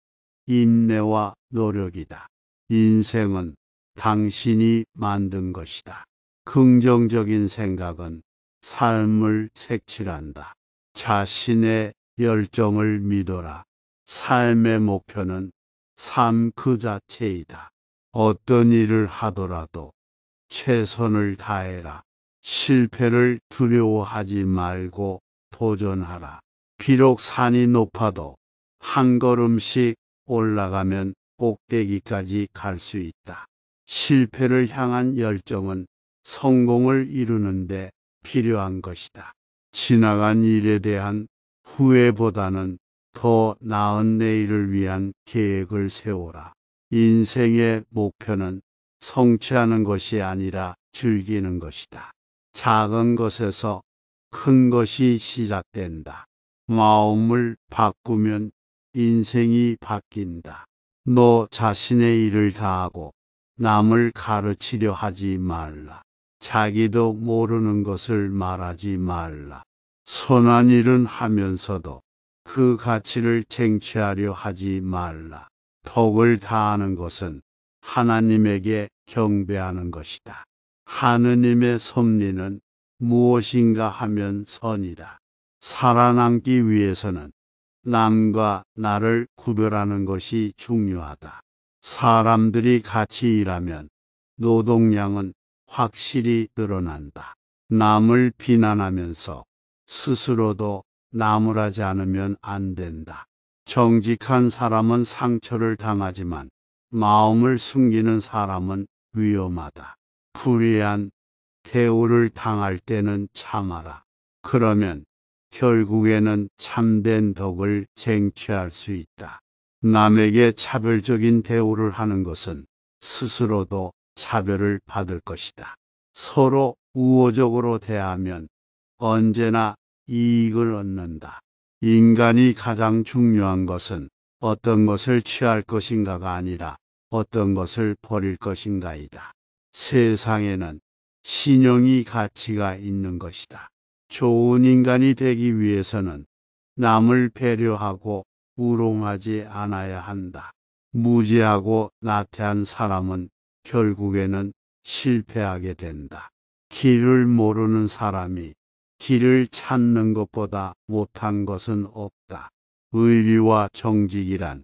인내와 노력이다. 인생은 당신이 만든 것이다. 긍정적인 생각은 삶을 색칠한다. 자신의 열정을 믿어라. 삶의 목표는 삶 그 자체이다. 어떤 일을 하더라도 최선을 다해라. 실패를 두려워하지 말고 도전하라. 비록 산이 높아도 한 걸음씩 올라가면 꼭대기까지 갈 수 있다. 실패를 향한 열정은 성공을 이루는데 필요한 것이다. 지나간 일에 대한 후회보다는 더 나은 내일을 위한 계획을 세워라. 인생의 목표는 성취하는 것이 아니라 즐기는 것이다. 작은 것에서 큰 것이 시작된다. 마음을 바꾸면 인생이 바뀐다. 너 자신의 일을 다하고 남을 가르치려 하지 말라. 자기도 모르는 것을 말하지 말라. 선한 일은 하면서도 그 가치를 쟁취하려 하지 말라. 덕을 다하는 것은 하나님에게 경배하는 것이다. 하느님의 섭리는 무엇인가 하면 선이다. 살아남기 위해서는 남과 나를 구별하는 것이 중요하다. 사람들이 같이 일하면 노동량은 확실히 늘어난다. 남을 비난하면서 스스로도 나무라지 않으면 안 된다. 정직한 사람은 상처를 당하지만 마음을 숨기는 사람은 위험하다. 불의한 대우를 당할 때는 참아라. 그러면 결국에는 참된 덕을 쟁취할 수 있다. 남에게 차별적인 대우를 하는 것은 스스로도 차별을 받을 것이다. 서로 우호적으로 대하면 언제나 이익을 얻는다. 인간이 가장 중요한 것은 어떤 것을 취할 것인가가 아니라 어떤 것을 버릴 것인가이다. 세상에는 신용이 가치가 있는 것이다. 좋은 인간이 되기 위해서는 남을 배려하고 우롱하지 않아야 한다. 무지하고 나태한 사람은 결국에는 실패하게 된다. 길을 모르는 사람이 길을 찾는 것보다 못한 것은 없다. 의리와 정직이란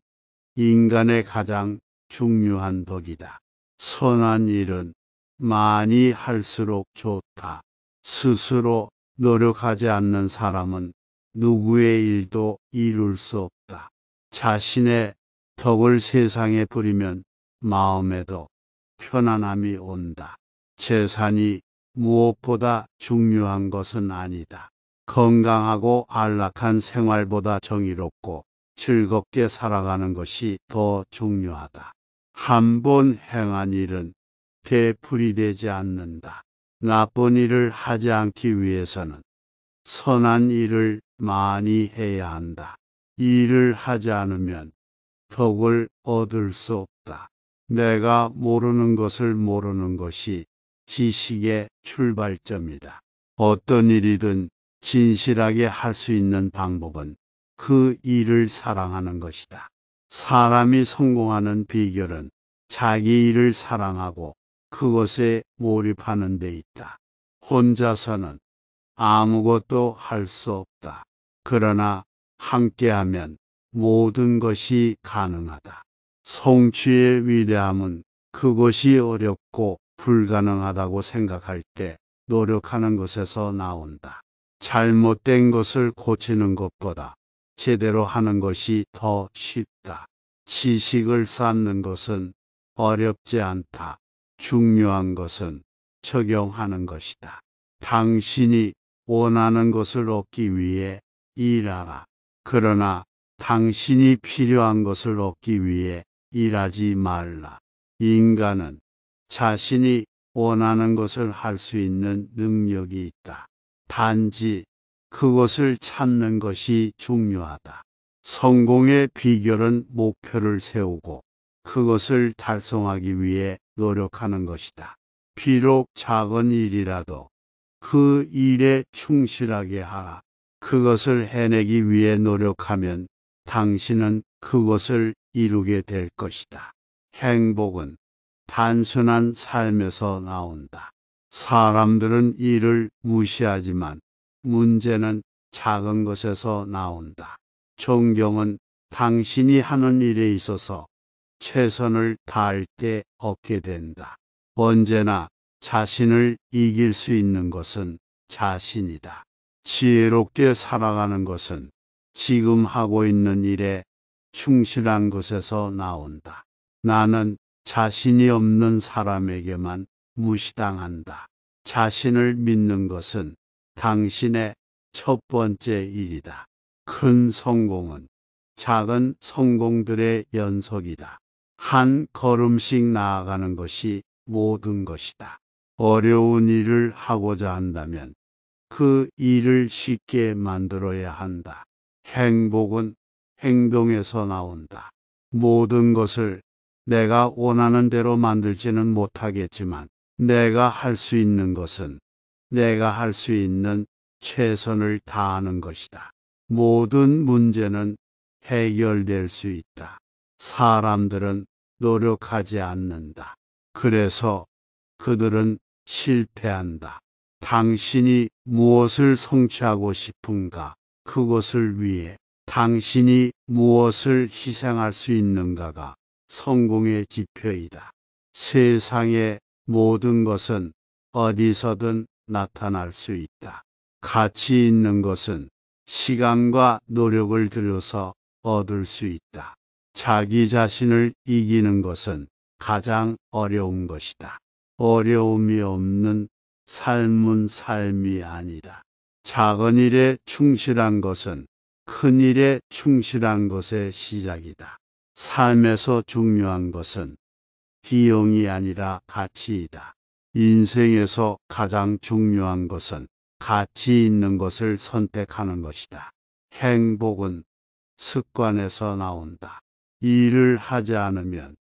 인간의 가장 중요한 덕이다. 선한 일은 많이 할수록 좋다. 스스로 노력하지 않는 사람은 누구의 일도 이룰 수 없다. 자신의 덕을 세상에 부리면 마음에도 편안함이 온다. 재산이 무엇보다 중요한 것은 아니다. 건강하고 안락한 생활보다 정의롭고 즐겁게 살아가는 것이 더 중요하다. 한 번 행한 일은 되풀이 되지 않는다. 나쁜 일을 하지 않기 위해서는 선한 일을 많이 해야 한다. 일을 하지 않으면 덕을 얻을 수 없다. 내가 모르는 것을 모르는 것이 지식의 출발점이다. 어떤 일이든 진실하게 할 수 있는 방법은 그 일을 사랑하는 것이다. 사람이 성공하는 비결은 자기 일을 사랑하고 그것에 몰입하는 데 있다. 혼자서는 아무것도 할 수 없다. 그러나 함께하면 모든 것이 가능하다. 성취의 위대함은 그것이 어렵고 불가능하다고 생각할 때 노력하는 것에서 나온다. 잘못된 것을 고치는 것보다 제대로 하는 것이 더 쉽다. 지식을 쌓는 것은 어렵지 않다. 중요한 것은 적용하는 것이다. 당신이 원하는 것을 얻기 위해 일하라. 그러나 당신이 필요한 것을 얻기 위해 일하지 말라. 인간은 자신이 원하는 것을 할 수 있는 능력이 있다. 단지 그것을 찾는 것이 중요하다. 성공의 비결은 목표를 세우고 그것을 달성하기 위해 노력하는 것이다. 비록 작은 일이라도 그 일에 충실하게 하라. 그것을 해내기 위해 노력하면 당신은 그것을 이루게 될 것이다. 행복은 단순한 삶에서 나온다. 사람들은 이를 무시하지만 문제는 작은 것에서 나온다. 존경은 당신이 하는 일에 있어서 최선을 다할 때 얻게 된다. 언제나 자신을 이길 수 있는 것은 자신이다. 지혜롭게 살아가는 것은 지금 하고 있는 일에 충실한 것에서 나온다. 나는 자신이 없는 사람에게만 무시당한다. 자신을 믿는 것은 당신의 첫 번째 일이다. 큰 성공은 작은 성공들의 연속이다. 한 걸음씩 나아가는 것이 모든 것이다. 어려운 일을 하고자 한다면 그 일을 쉽게 만들어야 한다. 행복은 행동에서 나온다. 모든 것을 내가 원하는 대로 만들지는 못하겠지만 내가 할 수 있는 것은 내가 할 수 있는 최선을 다하는 것이다. 모든 문제는 해결될 수 있다. 사람들은 노력하지 않는다. 그래서 그들은 실패한다. 당신이 무엇을 성취하고 싶은가? 그것을 위해 당신이 무엇을 희생할 수 있는가가 성공의 지표이다. 세상의 모든 것은 어디서든 나타날 수 있다. 가치 있는 것은 시간과 노력을 들여서 얻을 수 있다. 자기 자신을 이기는 것은 가장 어려운 것이다. 어려움이 없는 삶은 삶이 아니다. 작은 일에 충실한 것은 큰 일에 충실한 것의 시작이다. 삶에서 중요한 것은 비용이 아니라 가치이다. 인생에서 가장 중요한 것은 가치 있는 것을 선택하는 것이다. 행복은 습관에서 나온다. 일을 하지 않으면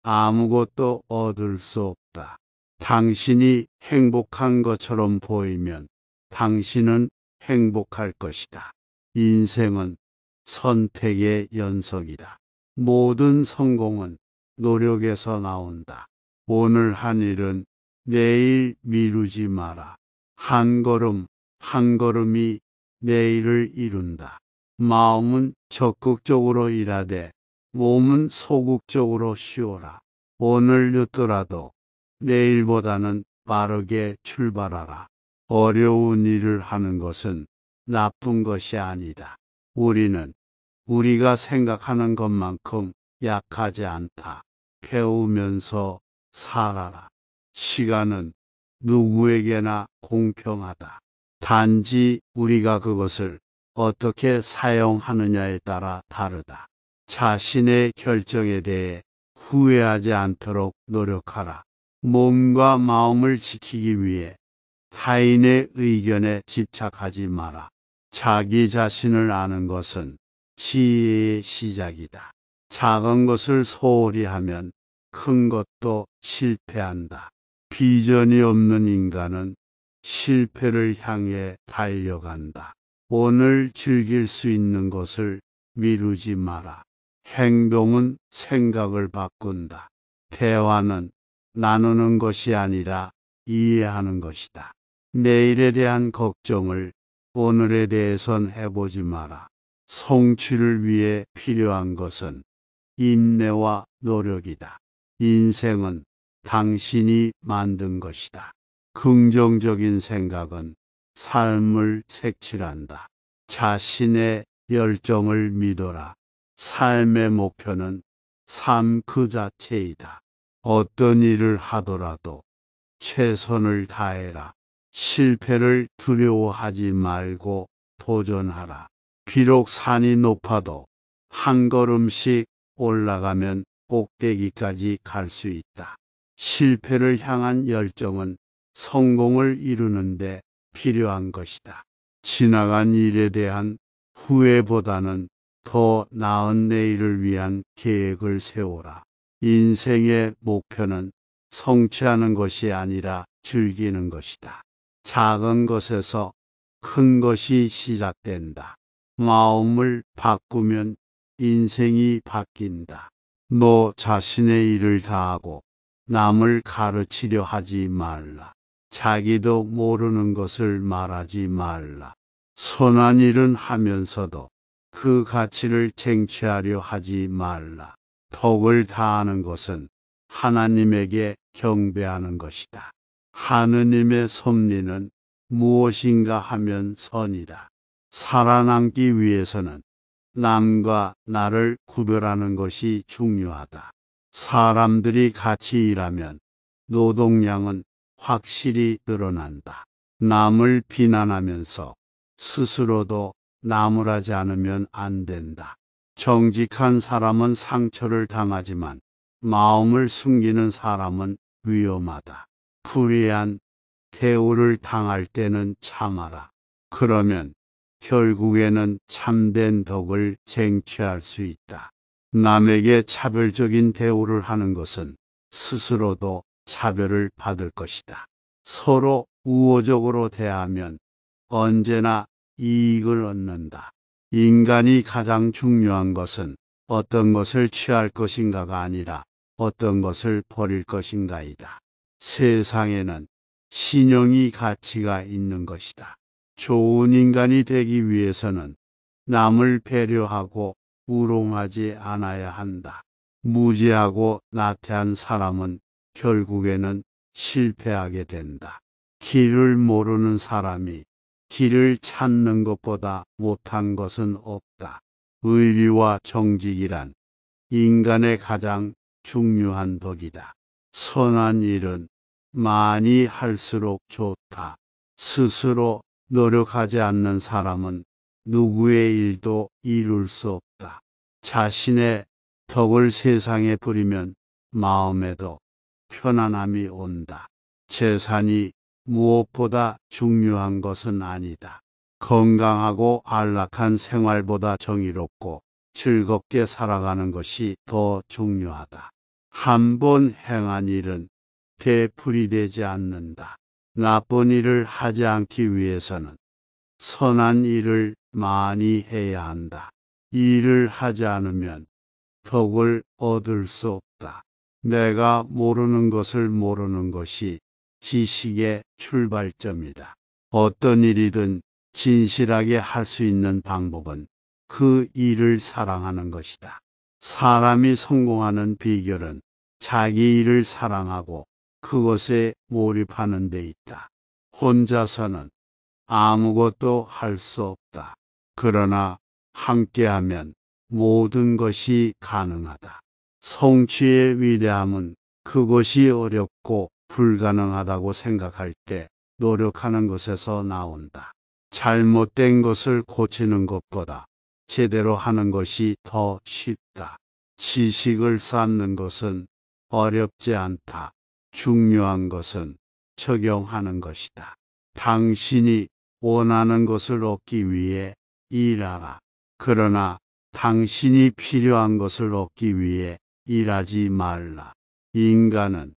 아무것도 얻을 수 없다. 당신이 행복한 것처럼 보이면 당신은 행복할 것이다. 인생은 선택의 연속이다. 모든 성공은 노력에서 나온다. 오늘 한 일은 내일 미루지 마라. 한 걸음 한 걸음이 내일을 이룬다. 마음은 적극적으로 일하되 몸은 소극적으로 쉬어라. 오늘 늦더라도 내일보다는 빠르게 출발하라. 어려운 일을 하는 것은 나쁜 것이 아니다. 우리는 우리가 생각하는 것만큼 약하지 않다. 배우면서 살아라. 시간은 누구에게나 공평하다. 단지 우리가 그것을 어떻게 사용하느냐에 따라 다르다. 자신의 결정에 대해 후회하지 않도록 노력하라. 몸과 마음을 지키기 위해 타인의 의견에 집착하지 마라. 자기 자신을 아는 것은 지혜의 시작이다. 작은 것을 소홀히 하면 큰 것도 실패한다. 비전이 없는 인간은 실패를 향해 달려간다. 오늘 즐길 수 있는 것을 미루지 마라. 행동은 생각을 바꾼다. 대화는 나누는 것이 아니라 이해하는 것이다. 내일에 대한 걱정을 오늘에 대해선 해보지 마라. 성취를 위해 필요한 것은 인내와 노력이다. 인생은 당신이 만든 것이다. 긍정적인 생각은 삶을 색칠한다. 자신의 열정을 믿어라. 삶의 목표는 삶 그 자체이다. 어떤 일을 하더라도 최선을 다해라. 실패를 두려워하지 말고 도전하라. 비록 산이 높아도 한 걸음씩 올라가면 꼭대기까지 갈 수 있다. 실패를 향한 열정은 성공을 이루는데 필요한 것이다. 지나간 일에 대한 후회보다는 더 나은 내일을 위한 계획을 세워라. 인생의 목표는 성취하는 것이 아니라 즐기는 것이다. 작은 것에서 큰 것이 시작된다. 마음을 바꾸면 인생이 바뀐다. 너 자신의 일을 다하고 남을 가르치려 하지 말라. 자기도 모르는 것을 말하지 말라. 선한 일은 하면서도 그 가치를 쟁취하려 하지 말라. 덕을 다하는 것은 하나님에게 경배하는 것이다. 하느님의 섭리는 무엇인가 하면 선이다. 살아남기 위해서는 남과 나를 구별하는 것이 중요하다. 사람들이 같이 일하면 노동량은 확실히 늘어난다. 남을 비난하면서 스스로도 나무라지 않으면 안 된다. 정직한 사람은 상처를 당하지만 마음을 숨기는 사람은 위험하다. 불의한 대우를 당할 때는 참아라. 그러면 결국에는 참된 덕을 쟁취할 수 있다. 남에게 차별적인 대우를 하는 것은 스스로도 차별을 받을 것이다. 서로 우호적으로 대하면 언제나 이익을 얻는다. 인간이 가장 중요한 것은 어떤 것을 취할 것인가가 아니라 어떤 것을 버릴 것인가이다. 세상에는 신용이 가치가 있는 것이다. 좋은 인간이 되기 위해서는 남을 배려하고 우롱하지 않아야 한다. 무지하고 나태한 사람은 결국에는 실패하게 된다. 길을 모르는 사람이 길을 찾는 것보다 못한 것은 없다. 의리와 정직이란 인간의 가장 중요한 덕이다. 선한 일은 많이 할수록 좋다. 스스로 노력하지 않는 사람은 누구의 일도 이룰 수 없다. 자신의 덕을 세상에 부리면 마음에도 편안함이 온다. 재산이 무엇보다 중요한 것은 아니다. 건강하고 안락한 생활보다 정의롭고 즐겁게 살아가는 것이 더 중요하다. 한 번 행한 일은 되풀이 되지 않는다. 나쁜 일을 하지 않기 위해서는 선한 일을 많이 해야 한다. 일을 하지 않으면 덕을 얻을 수 없다. 내가 모르는 것을 모르는 것이 지식의 출발점이다. 어떤 일이든 진실하게 할 수 있는 방법은 그 일을 사랑하는 것이다. 사람이 성공하는 비결은 자기 일을 사랑하고 그것에 몰입하는 데 있다. 혼자서는 아무것도 할 수 없다. 그러나 함께하면 모든 것이 가능하다. 성취의 위대함은 그것이 어렵고 불가능하다고 생각할 때 노력하는 것에서 나온다. 잘못된 것을 고치는 것보다 제대로 하는 것이 더 쉽다. 지식을 쌓는 것은 어렵지 않다. 중요한 것은 적용하는 것이다. 당신이 원하는 것을 얻기 위해 일하라. 그러나 당신이 필요한 것을 얻기 위해 일하지 말라. 인간은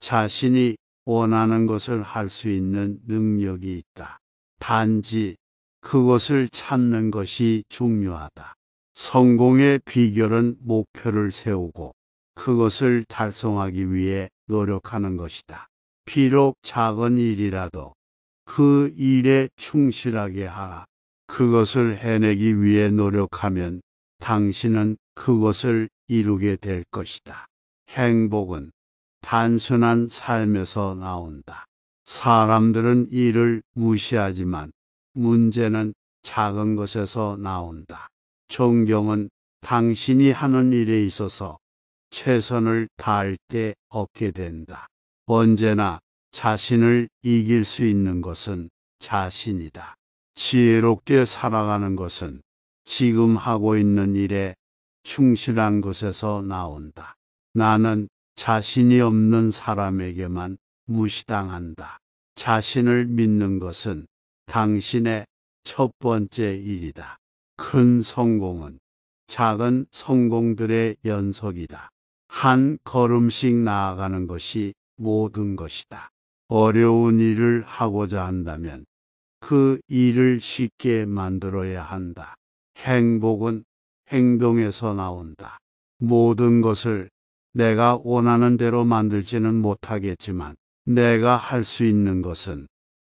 자신이 원하는 것을 할 수 있는 능력이 있다. 단지 그것을 찾는 것이 중요하다. 성공의 비결은 목표를 세우고 그것을 달성하기 위해 노력하는 것이다. 비록 작은 일이라도 그 일에 충실하게 하라. 그것을 해내기 위해 노력하면 당신은 그것을 이루게 될 것이다. 행복은 단순한 삶에서 나온다. 사람들은 이를 무시하지만 문제는 작은 것에서 나온다. 존경은 당신이 하는 일에 있어서 최선을 다할 때 얻게 된다. 언제나 자신을 이길 수 있는 것은 자신이다. 지혜롭게 살아가는 것은 지금 하고 있는 일에 충실한 것에서 나온다. 나는 자신이 없는 사람에게만 무시당한다. 자신을 믿는 것은 당신의 첫 번째 일이다. 큰 성공은 작은 성공들의 연속이다. 한 걸음씩 나아가는 것이 모든 것이다. 어려운 일을 하고자 한다면 그 일을 쉽게 만들어야 한다. 행복은 행동에서 나온다. 모든 것을 내가 원하는 대로 만들지는 못하겠지만 내가 할 수 있는 것은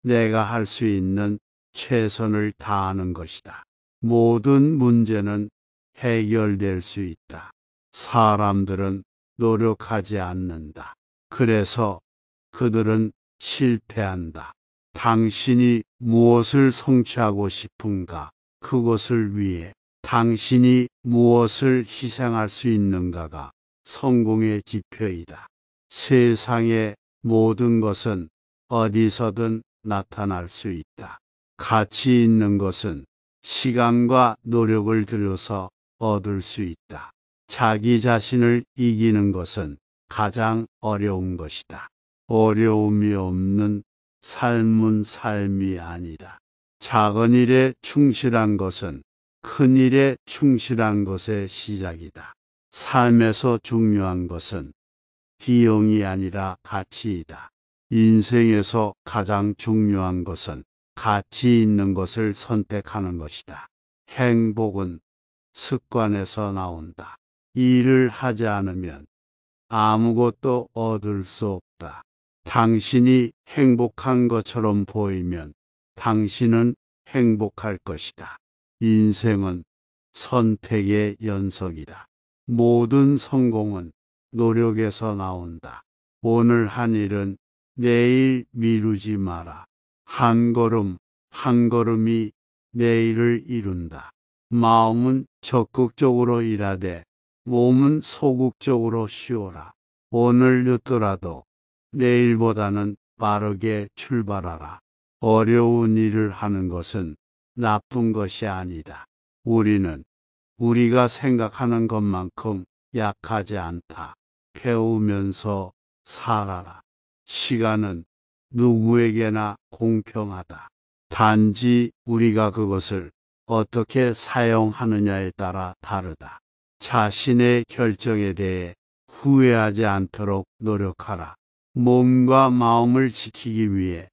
내가 할 수 있는 최선을 다하는 것이다. 모든 문제는 해결될 수 있다. 사람들은 노력하지 않는다. 그래서 그들은 실패한다. 당신이 무엇을 성취하고 싶은가? 그것을 위해 당신이 무엇을 희생할 수 있는가가 성공의 지표이다. 세상의 모든 것은 어디서든 나타날 수 있다. 가치 있는 것은 시간과 노력을 들여서 얻을 수 있다. 자기 자신을 이기는 것은 가장 어려운 것이다. 어려움이 없는 삶은 삶이 아니다. 작은 일에 충실한 것은 큰 일에 충실한 것의 시작이다. 삶에서 중요한 것은 비용이 아니라 가치이다. 인생에서 가장 중요한 것은 가치 있는 것을 선택하는 것이다. 행복은 습관에서 나온다. 일을 하지 않으면 아무것도 얻을 수 없다. 당신이 행복한 것처럼 보이면 당신은 행복할 것이다. 인생은 선택의 연속이다. 모든 성공은 노력에서 나온다. 오늘 한 일은 내일 미루지 마라. 한 걸음 한 걸음이 내일을 이룬다. 마음은 적극적으로 일하되 몸은 소극적으로 쉬어라. 오늘 늦더라도 내일보다는 빠르게 출발하라. 어려운 일을 하는 것은 나쁜 것이 아니다. 우리는 우리가 생각하는 것만큼 약하지 않다. 배우면서 살아라. 시간은 누구에게나 공평하다. 단지 우리가 그것을 어떻게 사용하느냐에 따라 다르다. 자신의 결정에 대해 후회하지 않도록 노력하라. 몸과 마음을 지키기 위해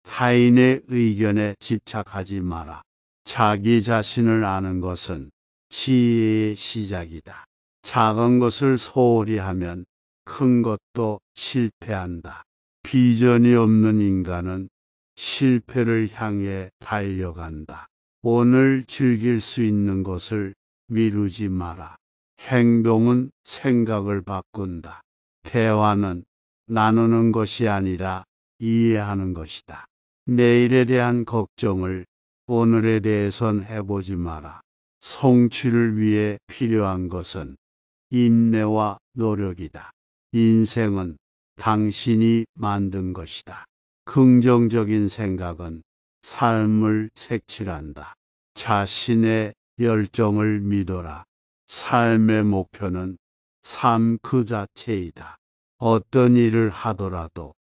타인의 의견에 집착하지 마라. 자기 자신을 아는 것은 지혜의 시작이다. 작은 것을 소홀히 하면 큰 것도 실패한다. 비전이 없는 인간은 실패를 향해 달려간다. 오늘 즐길 수 있는 것을 미루지 마라. 행동은 생각을 바꾼다. 대화는 나누는 것이 아니라 이해하는 것이다. 내일에 대한 걱정을 오늘에 대해선 해보지 마라. 성취를 위해 필요한 것은 인내와 노력이다. 인생은 당신이 만든 것이다. 긍정적인 생각은 삶을 색칠한다. 자신의 열정을 믿어라. 삶의 목표는 삶 그 자체이다. 어떤 일을 하더라도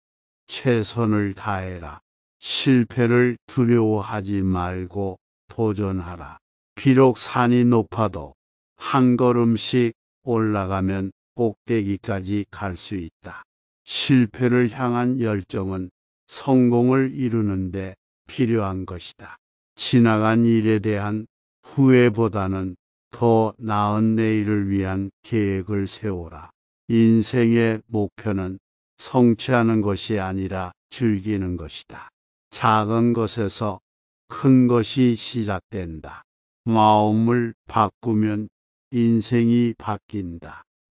최선을 다해라. 실패를 두려워하지 말고 도전하라. 비록 산이 높아도 한 걸음씩 올라가면 꼭대기까지 갈 수 있다. 실패를 향한 열정은 성공을 이루는데 필요한 것이다. 지나간 일에 대한 후회보다는 더 나은 내일을 위한 계획을 세워라. 인생의 목표는 성취하는 것이 아니라 즐기는 것이다. 작은 것에서 큰 것이 시작된다. 마음을 바꾸면 인생이 바뀐다.